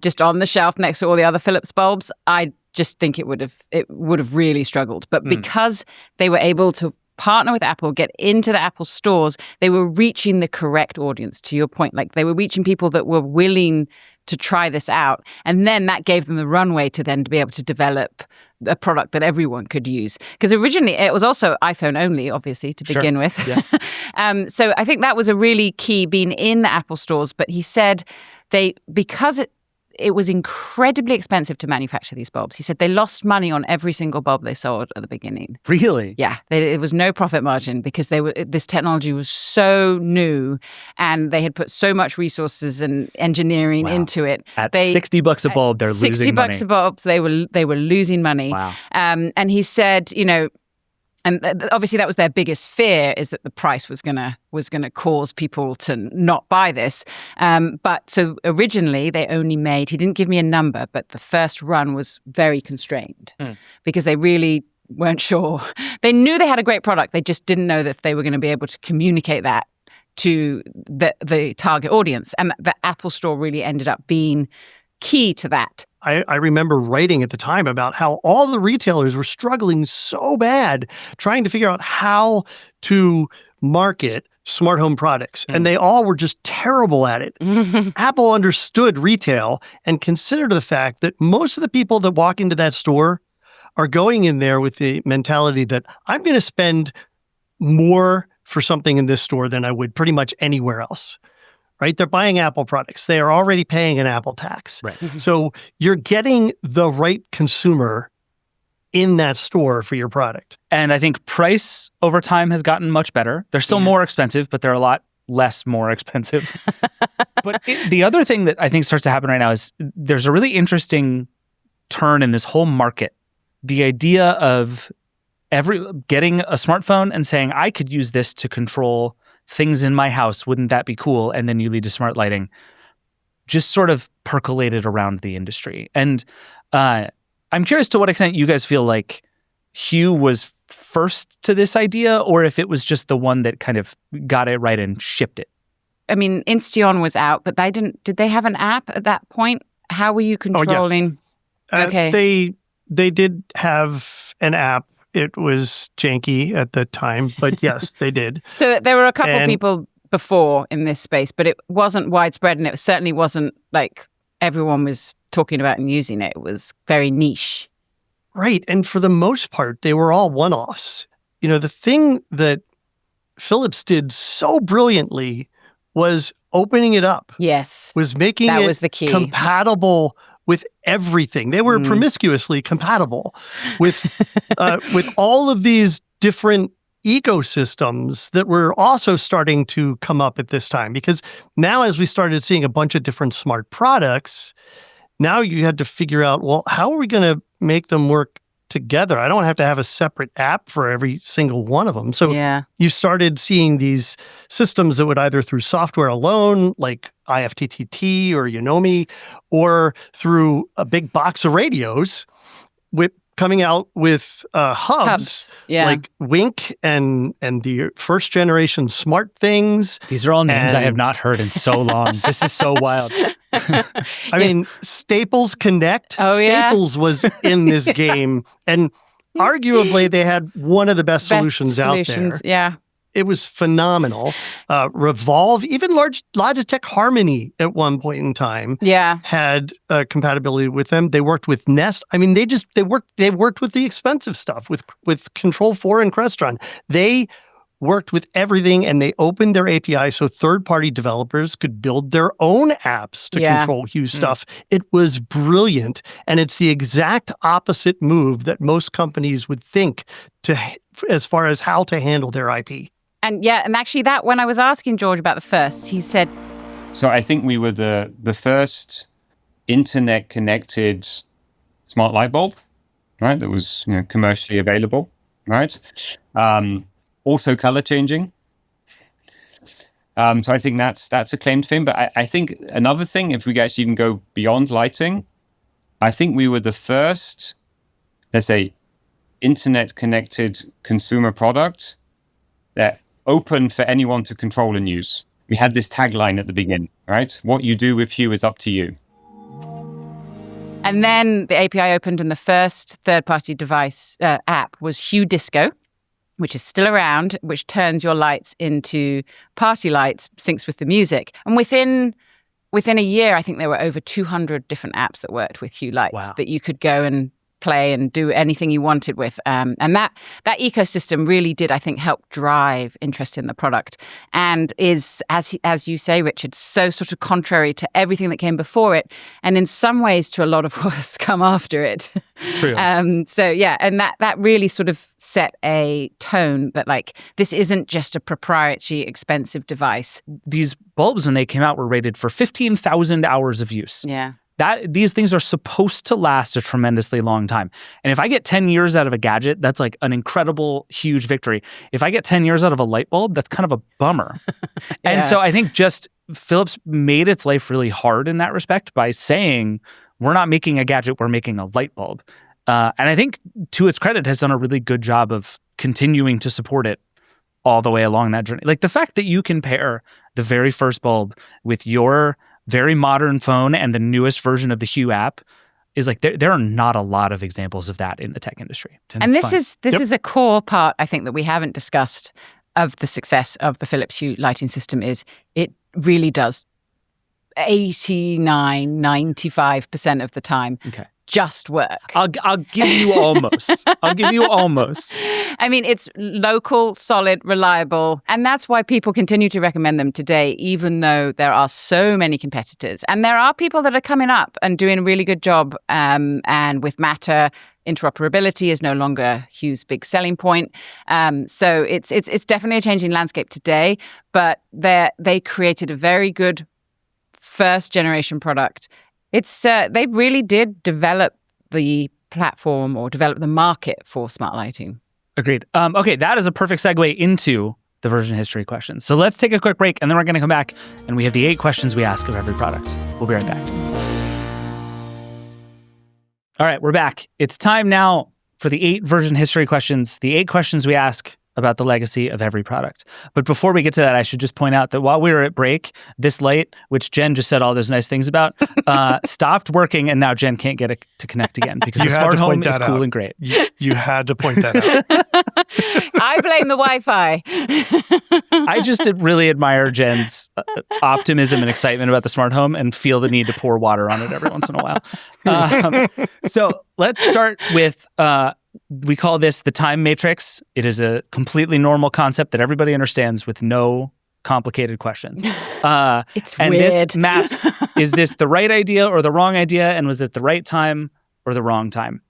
just on the shelf next to all the other Philips bulbs, I just think it would have really struggled. But because they were able to partner with Apple, get into the Apple stores, they were reaching the correct audience, to your point. Like, they were reaching people that were willing to try this out. And then that gave them the runway to be able to develop a product that everyone could use. Because originally it was also iPhone only, obviously, to begin with. Yeah. So I think that was a really key, being in the Apple stores. But he said because it was incredibly expensive to manufacture these bulbs. He said they lost money on every single bulb they sold at the beginning. Really? Yeah. It was no profit margin because this technology was so new and they had put so much resources and engineering into it. At $60 a bulb, they're losing money. $60 a bulb, they were losing money. Wow. And he said, and obviously that was their biggest fear, is that the price was gonna cause people to not buy this. But so originally they only made, he didn't give me a number, but the first run was very constrained because they really weren't sure. They knew they had a great product. They just didn't know that they were going to be able to communicate that to the target audience. And the Apple Store really ended up being key to that. I remember writing at the time about how all the retailers were struggling so bad trying to figure out how to market smart home products. And they all were just terrible at it. Apple understood retail and considered the fact that most of the people that walk into that store are going in there with the mentality that I'm going to spend more for something in this store than I would pretty much anywhere else. Right? They're buying Apple products. They are already paying an Apple tax. Right. So you're getting the right consumer in that store for your product. And I think price over time has gotten much better. They're still more expensive, but they're a lot less more expensive. But the other thing that I think starts to happen right now is there's a really interesting turn in this whole market. The idea of getting a smartphone and saying, I could use this to control things in my house, wouldn't that be cool? And then you lead to smart lighting, just sort of percolated around the industry. And I'm curious to what extent you guys feel like Hue was first to this idea, or if it was just the one that kind of got it right and shipped it. I mean, Insteon was out, but did they have an app at that point? How were you controlling? Okay. They did have an app. It was janky at the time, but yes, they did. So there were a couple of people before in this space, but it wasn't widespread, and it certainly wasn't like everyone was talking about and using it. It was very niche. Right. And for the most part, they were all one-offs. The thing that Philips did so brilliantly was opening it up. Yes. Was making that it was the key. Compatible with everything. They were promiscuously compatible with all of these different ecosystems that were also starting to come up at this time. Because now, as we started seeing a bunch of different smart products, now you had to figure out, well, how are we going to make them work together. I don't have to have a separate app for every single one of them. So Yeah. you started seeing these systems that would either through software alone, like IFTTT or Yonomi, or through a big box of radios coming out with hubs Yeah. like Wink and the first generation smart things. These are all names I have not heard in so long. This is so wild. I mean, Staples Connect. Oh, yeah. Staples was in this game, and arguably they had one of the best solutions out there. Yeah. It was phenomenal. Revolve, even Logitech Harmony at one point in time had compatibility with them. They worked with Nest. I mean, they worked with the expensive stuff with Control 4 and Crestron. They worked with everything, and they opened their API so third-party developers could build their own apps to control Hue stuff. It was brilliant, and it's the exact opposite move that most companies would think as far as how to handle their IP. And actually that when I was asking George about the first, he said... So I think we were the first internet-connected smart light bulb, right? That was commercially available, right? Also color changing. So I think that's a claim to fame. But I think another thing, if we actually even go beyond lighting, I think we were the first, let's say, internet-connected consumer product that open for anyone to control and use. We had this tagline at the beginning, right? What you do with Hue is up to you. And then the API opened, and the first third-party device app was Hue Disco, which is still around, which turns your lights into party lights, syncs with the music. And within a year, I think there were over 200 different apps that worked with Hue lights that you could go and play and do anything you wanted with. And that ecosystem really did, I think, help drive interest in the product, and is, as you say, Richard, so sort of contrary to everything that came before it, and in some ways to a lot of what's come after it. True. And that really sort of set a tone that, like, this isn't just a proprietary, expensive device. These bulbs, when they came out, were rated for 15,000 hours of use. Yeah. These things are supposed to last a tremendously long time. And if I get 10 years out of a gadget, that's like an incredible, huge victory. If I get 10 years out of a light bulb, that's kind of a bummer. And so I think just Philips made its life really hard in that respect by saying, we're not making a gadget, we're making a light bulb. And I think, to its credit, has done a really good job of continuing to support it all the way along that journey. Like the fact that you can pair the very first bulb with your very modern phone and the newest version of the Hue app is like, there are not a lot of examples of that in the tech industry. And this is a core part, I think, that we haven't discussed of the success of the Philips Hue lighting system. Is it really does 95% of the time just work. I'll give you almost. I'll give you almost. I mean, it's local, solid, reliable. And that's why people continue to recommend them today, even though there are so many competitors. And there are people that are coming up and doing a really good job. And with Matter, interoperability is no longer Hue's big selling point. So it's definitely a changing landscape today. But they created a very good first generation product. They really did develop the platform or develop the market for smart lighting. Agreed. Okay, that is a perfect segue into the version history questions. So let's take a quick break, and then we're going to come back, and we have the 8 questions we ask of every product. We'll be right back. All right, we're back. It's time now for the 8 version history questions, the 8 questions we ask about the legacy of every product. But before we get to that, I should just point out that while we were at break, this light, which Jen just said all those nice things about, stopped working, and now Jen can't get it to connect again because the smart home is cool and great. You had to point that out. I blame the Wi-Fi. I just really admire Jen's optimism and excitement about the smart home and feel the need to pour water on it every once in a while. So let's start with... we call this the time matrix. It is a completely normal concept that everybody understands with no complicated questions. It's and weird. This maps, is this the right idea or the wrong idea? And was it the right time or the wrong time?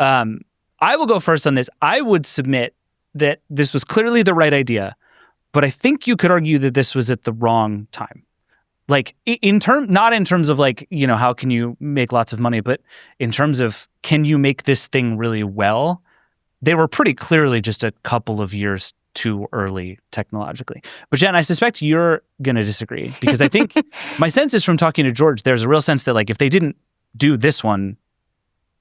I will go first on this. I would submit that this was clearly the right idea, but I think you could argue that this was at the wrong time. Like not in terms of like, how can you make lots of money, but in terms of can you make this thing really well? They were pretty clearly just a couple of years too early technologically. But Jen, I suspect you're going to disagree because I think my sense is from talking to George, there's a real sense that like if they didn't do this one,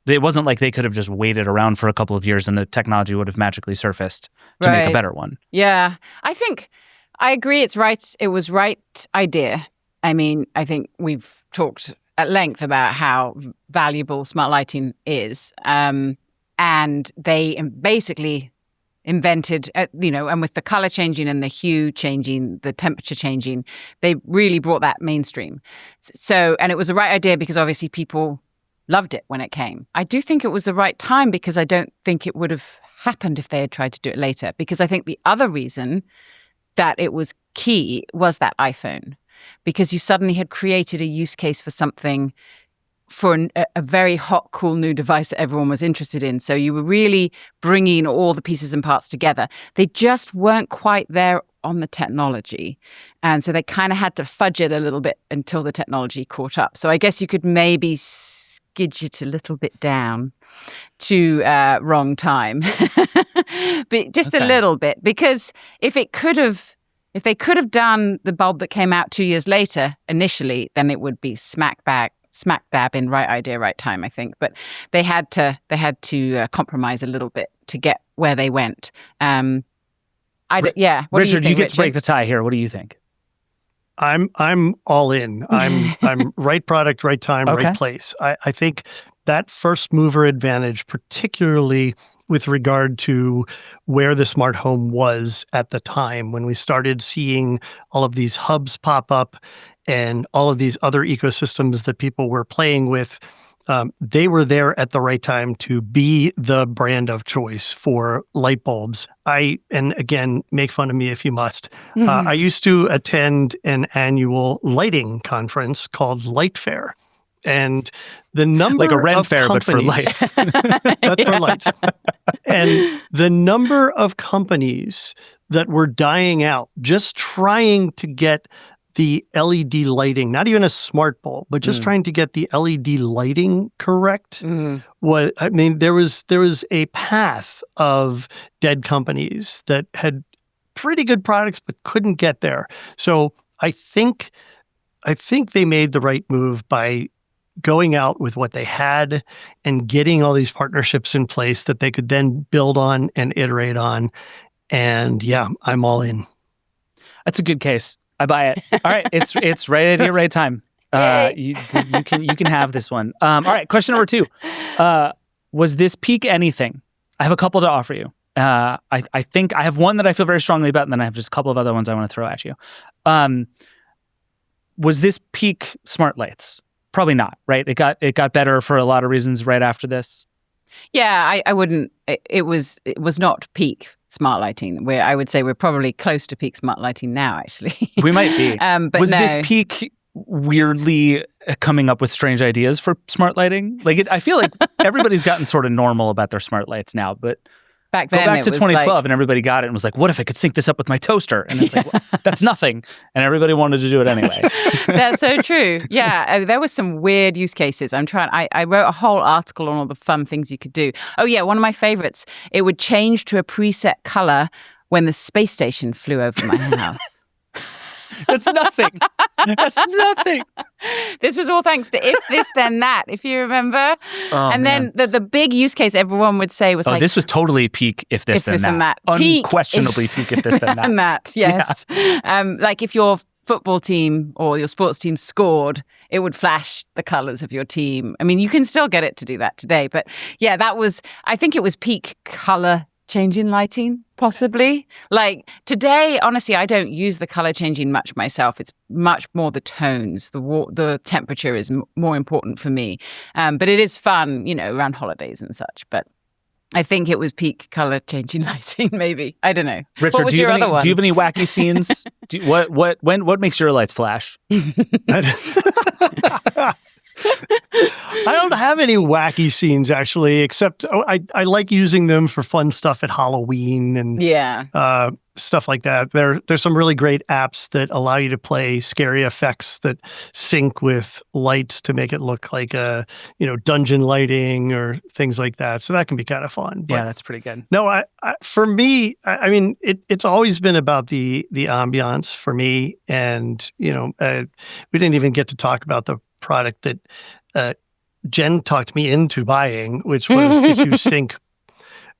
it wasn't like they could have just waited around for a couple of years and the technology would have magically surfaced to make a better one. Yeah. I agree. It's right. It was right idea. I mean, I think we've talked at length about how valuable smart lighting is. And they basically invented, and with the color changing and the hue changing, the temperature changing, they really brought that mainstream. So, and it was the right idea because obviously people loved it when it came. I do think it was the right time because I don't think it would have happened if they had tried to do it later. Because I think the other reason that it was key was that iPhone. Because you suddenly had created a use case for something for a very hot, cool new device that everyone was interested in. So you were really bringing all the pieces and parts together. They just weren't quite there on the technology. And so they kind of had to fudge it a little bit until the technology caught up. So I guess you could maybe skidget a little bit down to wrong time, but just a little bit, because if they could have done the bulb that came out 2 years later initially, then it would be smack dab in right idea, right time, I think. But they had to compromise a little bit to get where they went. What Richard, do you think, you get to break the tie here. What do you think? I'm all in. I'm right product, right time, right place. I think that first mover advantage, particularly with regard to where the smart home was at the time when we started seeing all of these hubs pop up and all of these other ecosystems that people were playing with, they were there at the right time to be the brand of choice for light bulbs. And again, make fun of me if you must. I used to attend an annual lighting conference called Light Fair. And the number like a Ren of fair, but for lights. but for lights. And the number of companies that were dying out, just trying to get the LED lighting, not even a smart bulb, but just trying to get the LED lighting correct. There was a path of dead companies that had pretty good products but couldn't get there. So I think they made the right move by going out with what they had and getting all these partnerships in place that they could then build on and iterate on. And yeah, I'm all in. That's a good case. I buy it. All right, it's right idea, right time. You can have this one. All right, question number 2. Was this peak anything? I have a couple to offer you. I think I have one that I feel very strongly about, and then I have just a couple of other ones I want to throw at you. Was this peak smart lights? Probably not, right? It got better for a lot of reasons right after this. Yeah, I wouldn't. It was not peak smart lighting. I would say we're probably close to peak smart lighting now, actually. We might be. But was this peak weirdly coming up with strange ideas for smart lighting? Like, I feel like everybody's gotten sort of normal about their smart lights now, but back go then back to 2012 and everybody got it and was like, what if I could sync this up with my toaster? And it's like, well, that's nothing. And everybody wanted to do it anyway. That's so true. Yeah, there were some weird use cases. I wrote a whole article on all the fun things you could do. Oh yeah, one of my favorites. It would change to a preset color when the space station flew over my house. That's nothing. That's nothing. This was all thanks to if this then that, if you remember. Oh, and then the big use case everyone would say was this was totally peak if this then that. Unquestionably peak if this then that. And that, yes. Yeah. Like if your football team or your sports team scored, it would flash the colors of your team. I mean, you can still get it to do that today, but yeah, I think it was peak color changing lighting, possibly. Like today, honestly, I don't use the color changing much myself. It's much more the tones. The temperature is more important for me. But it is fun, around holidays and such. But I think it was peak color changing lighting, maybe. I don't know. Richard, what was your other one? Do you have any wacky scenes? What makes your lights flash? I don't have any wacky scenes, actually, except I like using them for fun stuff at Halloween and stuff like that. There's some really great apps that allow you to play scary effects that sync with lights to make it look like a, dungeon lighting or things like that. So that can be kind of fun. Yeah, that's pretty good. No, for me, I mean, it's always been about the ambiance for me. And, we didn't even get to talk about the product that Jen talked me into buying, which was the Hue Sync,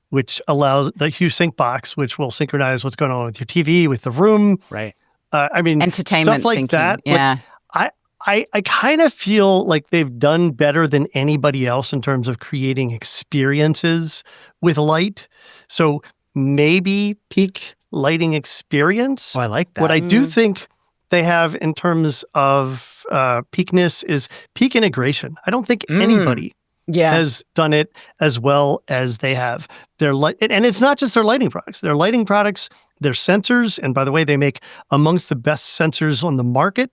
which allows the Hue Sync box, which will synchronize what's going on with your TV, with the room. Right. I mean, entertainment stuff like syncing. that. Yeah. Like, I kind of feel like they've done better than anybody else in terms of creating experiences with light. So maybe peak lighting experience. Oh, I like that. What I do think they have in terms of peakness is peak integration. I don't think anybody has done it as well as they have. And it's not just their lighting products. Their lighting products, their sensors, and by the way, they make amongst the best sensors on the market,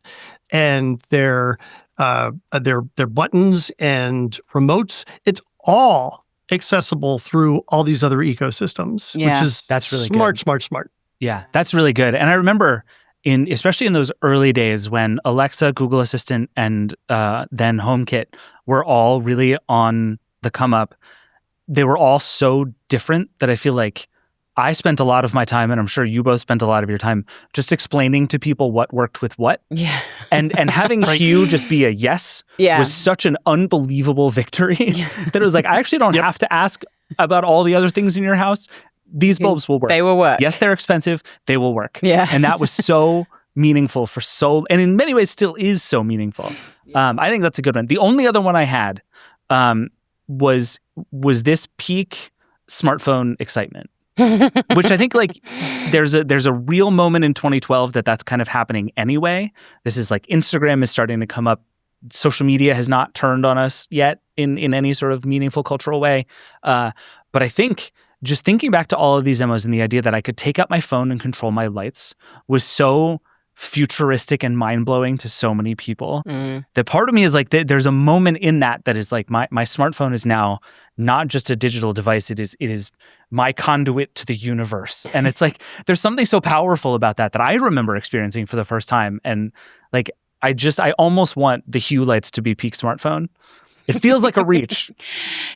and their buttons and remotes. It's all accessible through all these other ecosystems, which is that's really smart. Yeah, that's really good. And I remember especially in those early days when Alexa, Google Assistant, and then HomeKit were all really on the come up, they were all so different that I feel like I spent a lot of my time, and I'm sure you both spent a lot of your time, just explaining to people what worked with what. Yeah. And having Hue just be a yes was such an unbelievable victory that it was like, I actually don't have to ask about all the other things in your house. These bulbs will work. They will work. Yes, they're expensive. They will work. Yeah. And that was so meaningful and in many ways still is so meaningful. I think that's a good one. The only other one I had was this peak smartphone excitement, which I think like there's a real moment in 2012 that's kind of happening anyway. This is like Instagram is starting to come up. Social media has not turned on us yet in any sort of meaningful cultural way. But I think just thinking back to all of these demos and the idea that I could take out my phone and control my lights was so futuristic and mind-blowing to so many people. That part of me is like, there's a moment in that is like my smartphone is now not just a digital device, it is my conduit to the universe. And it's like, there's something so powerful about that I remember experiencing for the first time. And like, I almost want the Hue lights to be peak smartphone. It feels like a reach.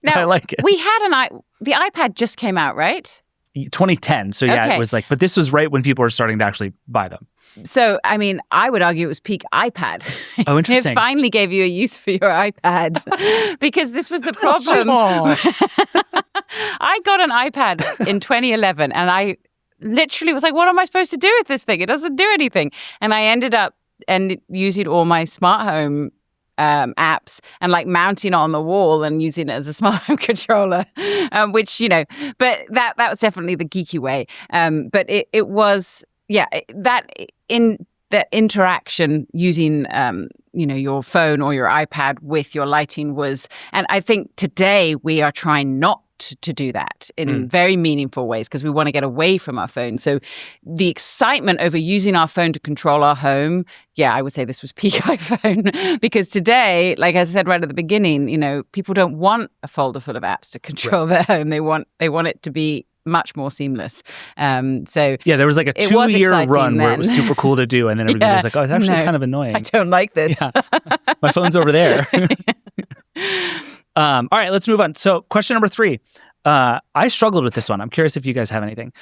Now, I like it. We had the iPad just came out, right? 2010. So yeah, It was like, but this was right when people were starting to actually buy them. So, I mean, I would argue it was peak iPad. Oh, interesting. It finally gave you a use for your iPad because this was the problem. I got an iPad in 2011 and I literally was like, what am I supposed to do with this thing? It doesn't do anything. And I ended up using all my smart home apps and like mounting it on the wall and using it as a smart home controller, which, but that was definitely the geeky way. But it was, that in the interaction using, your phone or your iPad with your lighting was, and I think today we are trying not to do that in very meaningful ways because we want to get away from our phone. So the excitement over using our phone to control our home, I would say this was peak iPhone because today, like I said right at the beginning, people don't want a folder full of apps to control their home. They want it to be much more seamless. So there was like a 2-year run where it was super cool to do, and then everybody was like, "Oh, it's actually kind of annoying. I don't like this. Yeah. My phone's over there." All right, let's move on. So question number 3. I struggled with this one. I'm curious if you guys have anything.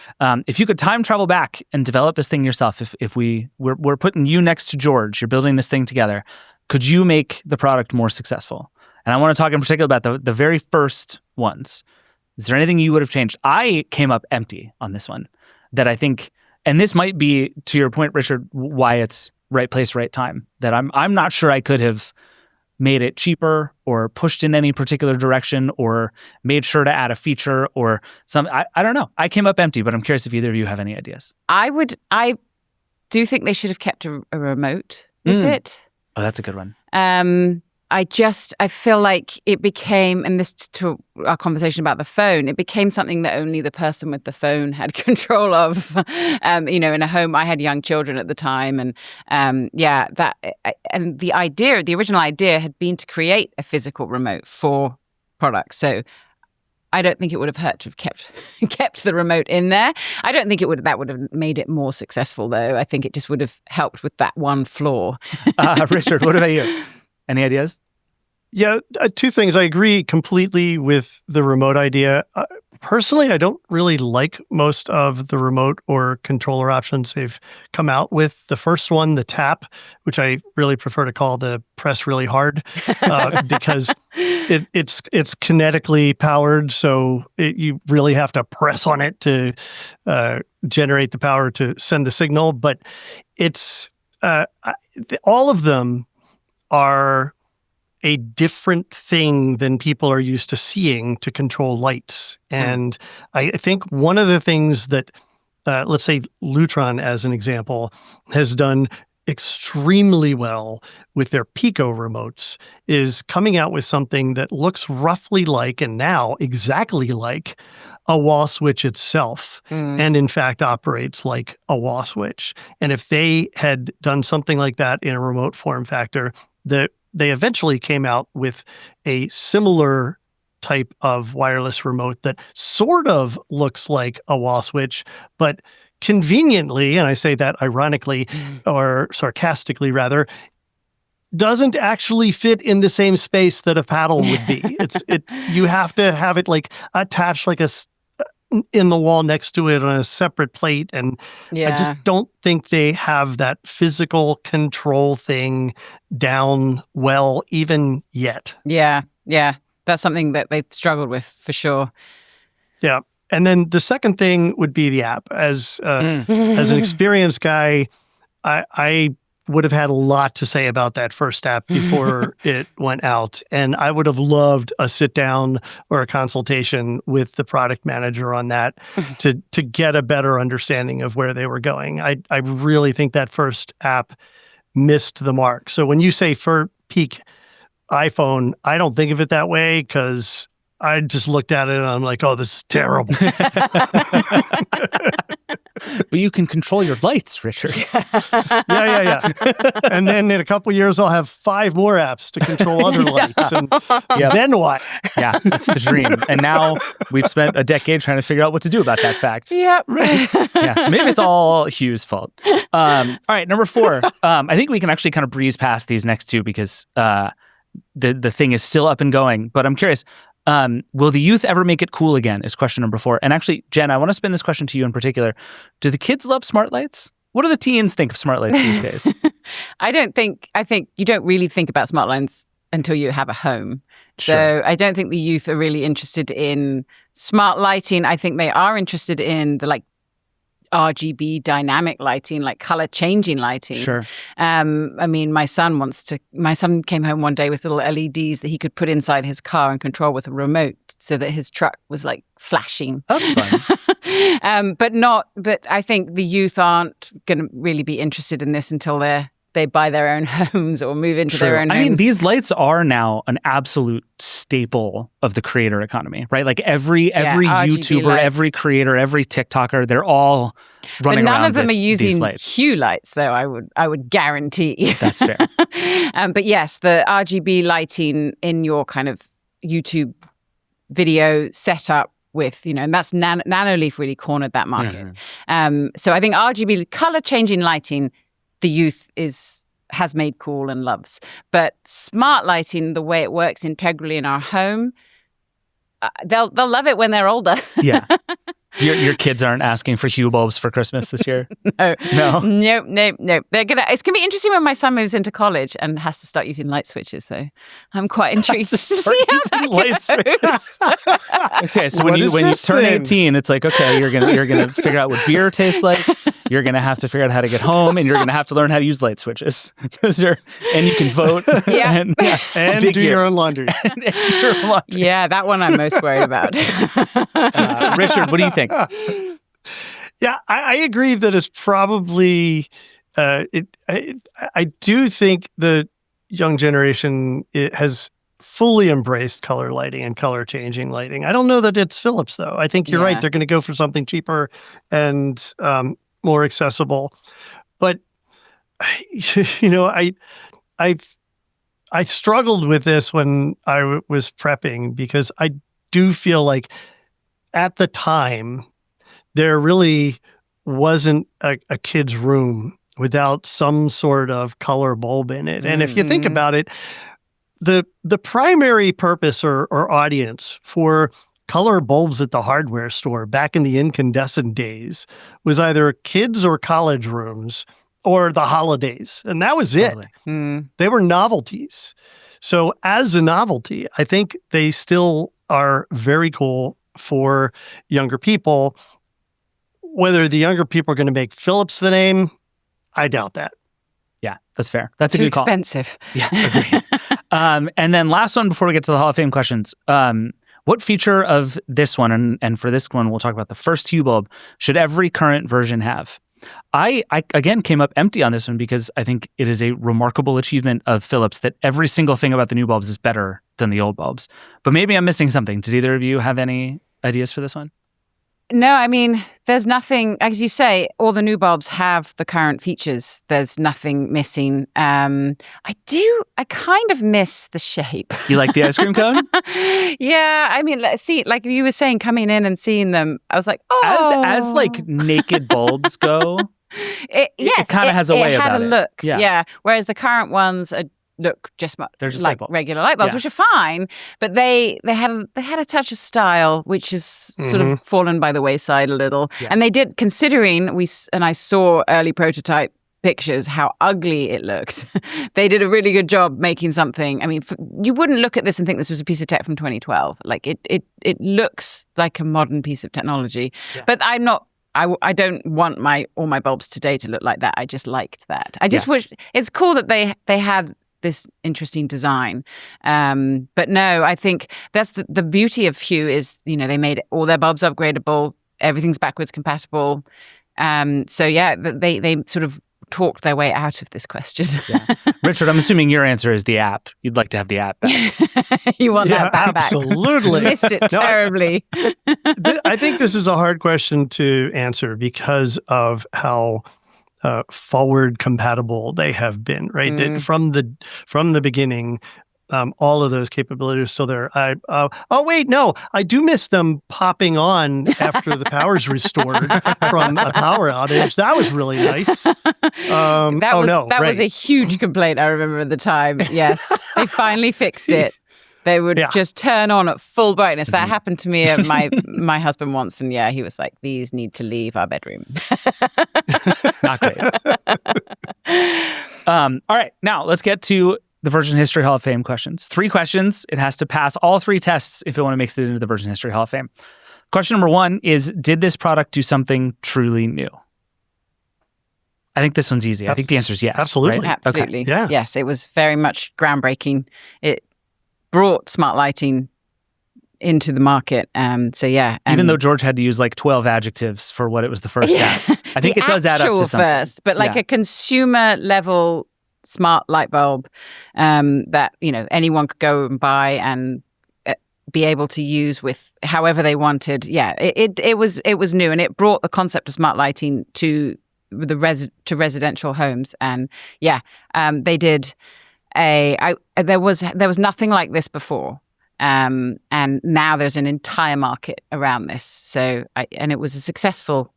If you could time travel back and develop this thing yourself, if we're putting you next to George, you're building this thing together, could you make the product more successful? And I want to talk in particular about the very first ones. Is there anything you would have changed? I came up empty on this one that I think, and this might be, to your point, Richard, why it's right place, right time, that I'm not sure I could have made it cheaper or pushed in any particular direction or made sure to add a feature or some, I don't know. I came up empty, but I'm curious if either of you have any ideas. I do think they should have kept a remote with it. Oh, that's a good one. I feel like it became, and this to our conversation about the phone, it became something that only the person with the phone had control of. In a home, I had young children at the time, and and the original idea had been to create a physical remote for products. So I don't think it would have hurt to have kept the remote in there. I don't think that would have made it more successful, though. I think it just would have helped with that one flaw. Richard, what about you? Any ideas? Yeah, two things. I agree completely with the remote idea. Personally, I don't really like most of the remote or controller options they've come out with. The first one, the tap, which I really prefer to call the press really hard, because it's kinetically powered, so you really have to press on it to generate the power to send the signal. But it's all of them are a different thing than people are used to seeing to control lights. And I think one of the things that, let's say Lutron as an example, has done extremely well with their Pico remotes is coming out with something that looks roughly like, and now exactly like, a wall switch itself, and in fact operates like a wall switch. And if they had done something like that in a remote form factor, they eventually came out with a similar type of wireless remote that sort of looks like a wall switch, but conveniently, and I say that ironically or sarcastically rather, doesn't actually fit in the same space that a paddle would be. You have to have it like attached like in the wall next to it on a separate plate. And I just don't think they have that physical control thing down well even yet. Yeah. That's something that they've struggled with for sure. Yeah. And then the second thing would be the app. As an experienced guy, I would have had a lot to say about that first app before it went out. And I would have loved a sit down or a consultation with the product manager on that to get a better understanding of where they were going. I really think that first app missed the mark. So when you say for peak iPhone, I don't think of it that way because I just looked at it and I'm like, oh, this is terrible. But you can control your lights, Richard. Yeah. And then in a couple of years, I'll have 5 more apps to control other lights. And then what? Yeah, that's the dream. And now we've spent a decade trying to figure out what to do about that fact. Yep. Yeah, so maybe it's all Hue's fault. All right, number 4. I think we can actually kind of breeze past these next two because the thing is still up and going. But I'm curious, will the youth ever make it cool again is question number 4. And actually, Jen, I want to spin this question to you in particular. Do the kids love smart lights? What do the teens think of smart lights these days? I think you don't really think about smart lights until you have a home. Sure. So I don't think the youth are really interested in smart lighting. I think they are interested in the RGB dynamic lighting, like color changing lighting. Sure. I mean, my son came home one day with little LEDs that he could put inside his car and control with a remote so that his truck was like flashing. That's fun. But I think the youth aren't going to really be interested in this until they buy their own homes or move into their own homes. I mean, these lights are now an absolute staple of the creator economy, right? Like every YouTuber, lights. every creator, every TikToker, they're all running around. But none of them with are using lights. Hue lights, though. I would guarantee. That's fair. But yes, the RGB lighting in your kind of YouTube video setup with, and that's Nanoleaf really cornered that market. Mm-hmm. So I think RGB color changing lighting, the youth has made cool and loves. But smart lighting, the way it works integrally in our home, they'll love it when they're older. Yeah. Your kids aren't asking for Hue bulbs for Christmas this year? No. No. It's gonna be interesting when my son moves into college and has to start using light switches, though. I'm quite intrigued to see how that light switches. Okay, so when you turn 18, it's like, okay, you're gonna figure out what beer tastes like. You're gonna have to figure out how to get home, and you're gonna have to learn how to use light switches. And you can vote. Yeah. And do your own laundry. Yeah, that one I'm most worried about. Richard, what do you think? Yeah, I agree that it's probably I do think the young generation has fully embraced color lighting and color changing lighting. I don't know that it's Philips though. I think you're right. They're going to go for something cheaper and more accessible. But I struggled with this when I was prepping because I do feel like at the time, there really wasn't a kid's room without some sort of color bulb in it. And if you think about it, the primary purpose or audience for color bulbs at the hardware store back in the incandescent days was either kids or college rooms or the holidays. And that was it. They were novelties. So as a novelty, I think they still are very cool for younger people. Whether the younger people are going to make Philips the name, I doubt that. Yeah, that's fair. That's a Too good call. expensive. Yeah, agreed. And then last one before we get to the Hall of Fame questions. What feature of this one, and for this one, we'll talk about the first Hue bulb, should every current version have? I again came up empty on this one because I think it is a remarkable achievement of Philips that every single thing about the new bulbs is better than the old bulbs. But maybe I'm missing something. Did either of you have any ideas for this one? No, I mean, there's nothing, as you say, all the new bulbs have the current features. There's nothing missing. I kind of miss the shape. You like the ice cream cone? Yeah, I mean, see, like you were saying, coming in and seeing them, I was like, oh. As like naked bulbs go, it kind of has a way about it. It had a look, Yeah. yeah. Whereas the current ones look just They're just like light bulbs. regular light bulbs, Yeah. which are fine, but they had a touch of style, which is sort of fallen by the wayside a little. Yeah. And they did, considering I saw early prototype pictures how ugly it looked. They did a really good job making something. I mean, you wouldn't look at this and think this was a piece of tech from 2012. Like it looks like a modern piece of technology, but I'm not. I don't want all my bulbs today to look like that. I just liked that. I just wish it's cool that they had this interesting design. But no, I think that's the beauty of Hue is, they made all their bulbs upgradable. Everything's backwards compatible. So yeah, they sort of talked their way out of this question. Richard, I'm assuming your answer is the app. You'd like to have the app back. You want that back? Absolutely. Missed it terribly. I think this is a hard question to answer because of how forward compatible they have been, right? That from the beginning, all of those capabilities are still there. I do miss them popping on after the power's restored from a power outage. That was really nice. That was a huge complaint, I remember at the time. Yes, they finally fixed it. They would just turn on at full brightness. That happened to me at my husband once, and he was like, "These need to leave our bedroom." Not great. All right, now let's get to the Version History Hall of Fame questions. 3 questions. It has to pass all 3 tests if it want to make it into the Version History Hall of Fame. Question number 1 is, did this product do something truly new? I think this one's easy. I think the answer is yes. Absolutely. Right? Absolutely. Okay. Yeah. Yes, it was very much groundbreaking. It brought smart lighting into the market. Even though George had to use like 12 adjectives for what it was the first at. I think it does add up to something. First, but like a consumer level smart light bulb that anyone could go and buy and be able to use with however they wanted. Yeah, it was new, and it brought the concept of smart lighting to residential homes. And they did there was nothing like this before. And now there's an entire market around this. So and it was a successful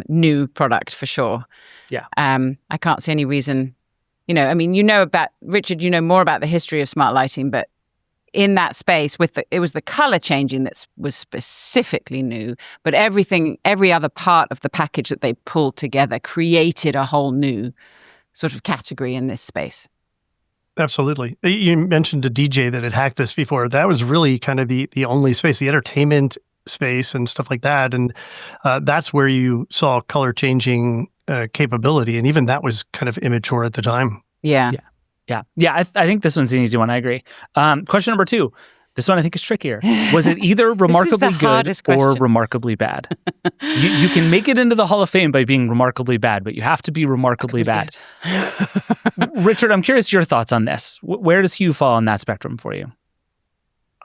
new product for sure. Yeah. I can't see any reason. About Richard, more about the history of smart lighting, but in that space it was the color changing that was specifically new, but every other part of the package that they pulled together created a whole new sort of category in this space. Absolutely. You mentioned a DJ that had hacked this before. That was really kind of the only space, the entertainment space and stuff like that. And that's where you saw color changing capability. And even that was kind of immature at the time. Yeah. I think this one's an easy one. I agree. Question number 2. This one I think is trickier. Was it either remarkably good or remarkably bad? You can make it into the Hall of Fame by being remarkably bad, but you have to be remarkably bad. Richard, I'm curious your thoughts on this. Where does Hue fall on that spectrum for you?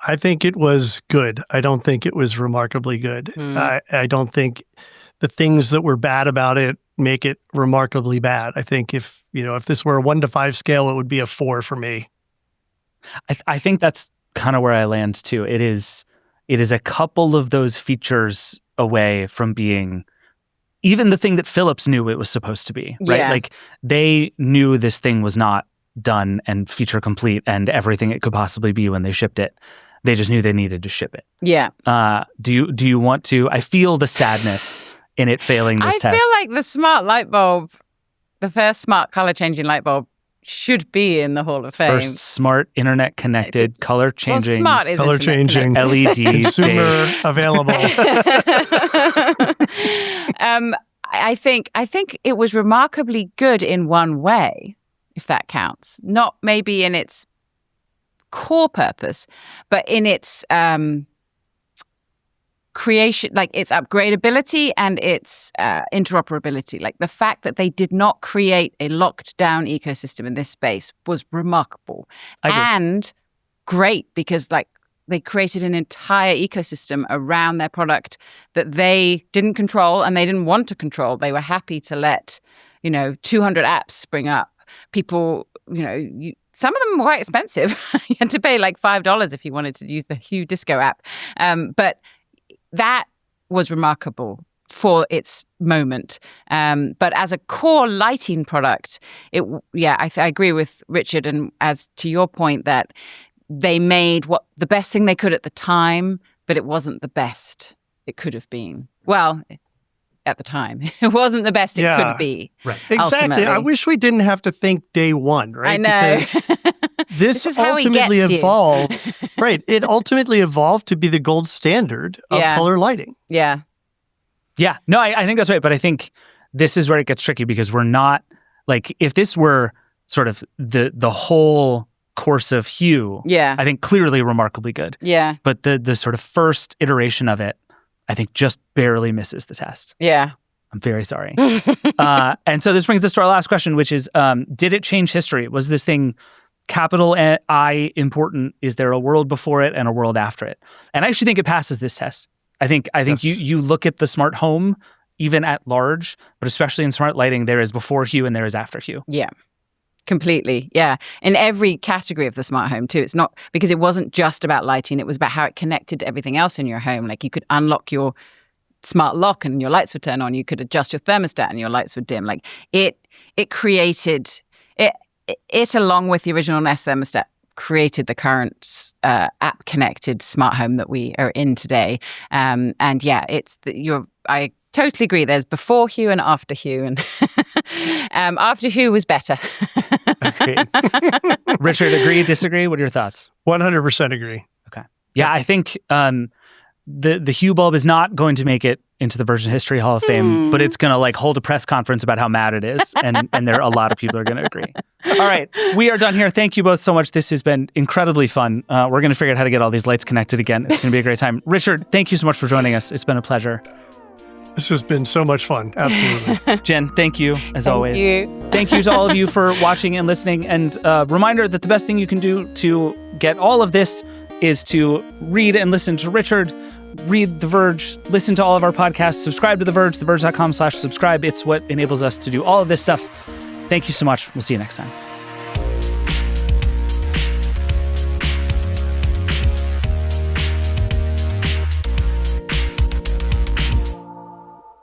I think it was good. I don't think it was remarkably good. I don't think the things that were bad about it make it remarkably bad. I think if this were a 1 to 5 scale, it would be a 4 for me. I think that's kind of where I land too. It is it is a couple of those features away from being even the thing that Philips knew it was supposed to be, right? Yeah. Like they knew this thing was not done and feature complete and everything it could possibly be when they shipped it. They just knew they needed to ship it. Yeah. Do you want to? I feel the sadness in it failing this test. I feel like the smart light bulb, the first smart color changing light bulb, should be in the Hall of Fame. First smart internet connected color changing. Well, smart is Color internet changing. connected. LED Consumer based. available. I think it was remarkably good in one way, if that counts. Not maybe in its core purpose, but in its creation, like its upgradability and its interoperability. Like the fact that they did not create a locked down ecosystem in this space was remarkable and great, because like they created an entire ecosystem around their product that they didn't control and they didn't want to control. They were happy to let, 200 apps spring up. People, some of them were quite expensive. You had to pay like $5 if you wanted to use the Hue Disco app. But that was remarkable for its moment. But as a core lighting product, I agree with Richard. And as to your point that they made the best thing they could at the time, but it wasn't the best it could have been. Well, at the time, it wasn't the best it could be. Right. Exactly. Ultimately. I wish we didn't have to think day one, right? I know. Because this is how he ultimately gets you. evolved. Right. It ultimately evolved to be the gold standard of color lighting. Yeah. Yeah. No, I think that's right. But I think this is where it gets tricky, because we're not like, if this were sort of the whole course of Hue, I think clearly remarkably good. Yeah. But the sort of first iteration of it, I think just barely misses the test. Yeah. I'm very sorry. And so this brings us to our last question, which is, did it change history? Was this thing capital I important? Is there a world before it and a world after it? And I actually think it passes this test. I think Yes. you look at the smart home, even at large, but especially in smart lighting, there is before Hue and there is after Hue. Yeah. Completely. Yeah. In every category of the smart home too. It's not because it wasn't just about lighting. It was about how it connected to everything else in your home. Like you could unlock your smart lock and your lights would turn on. You could adjust your thermostat and your lights would dim. Like it created it along with the original Nest thermostat created the current app connected smart home that we are in today. And yeah, I totally agree. There's before Hue and after Hue, and after Hue was better. Agree. Richard, agree, disagree? What are your thoughts? 100% agree. Okay. Yeah, I think the Hue bulb is not going to make it into the Verge History Hall of Fame, but it's going to like hold a press conference about how mad it is, and there are a lot of people who are going to agree. All right, we are done here. Thank you both so much. This has been incredibly fun. We're going to figure out how to get all these lights connected again. It's going to be a great time. Richard, thank you so much for joining us. It's been a pleasure. This has been so much fun. Absolutely. Jen, thank you as always. Thank you. Thank you to all of you for watching and listening. And reminder that the best thing you can do to get all of this is to read and listen to Richard, read The Verge, listen to all of our podcasts, subscribe to The Verge, theverge.com/subscribe. It's what enables us to do all of this stuff. Thank you so much. We'll see you next time.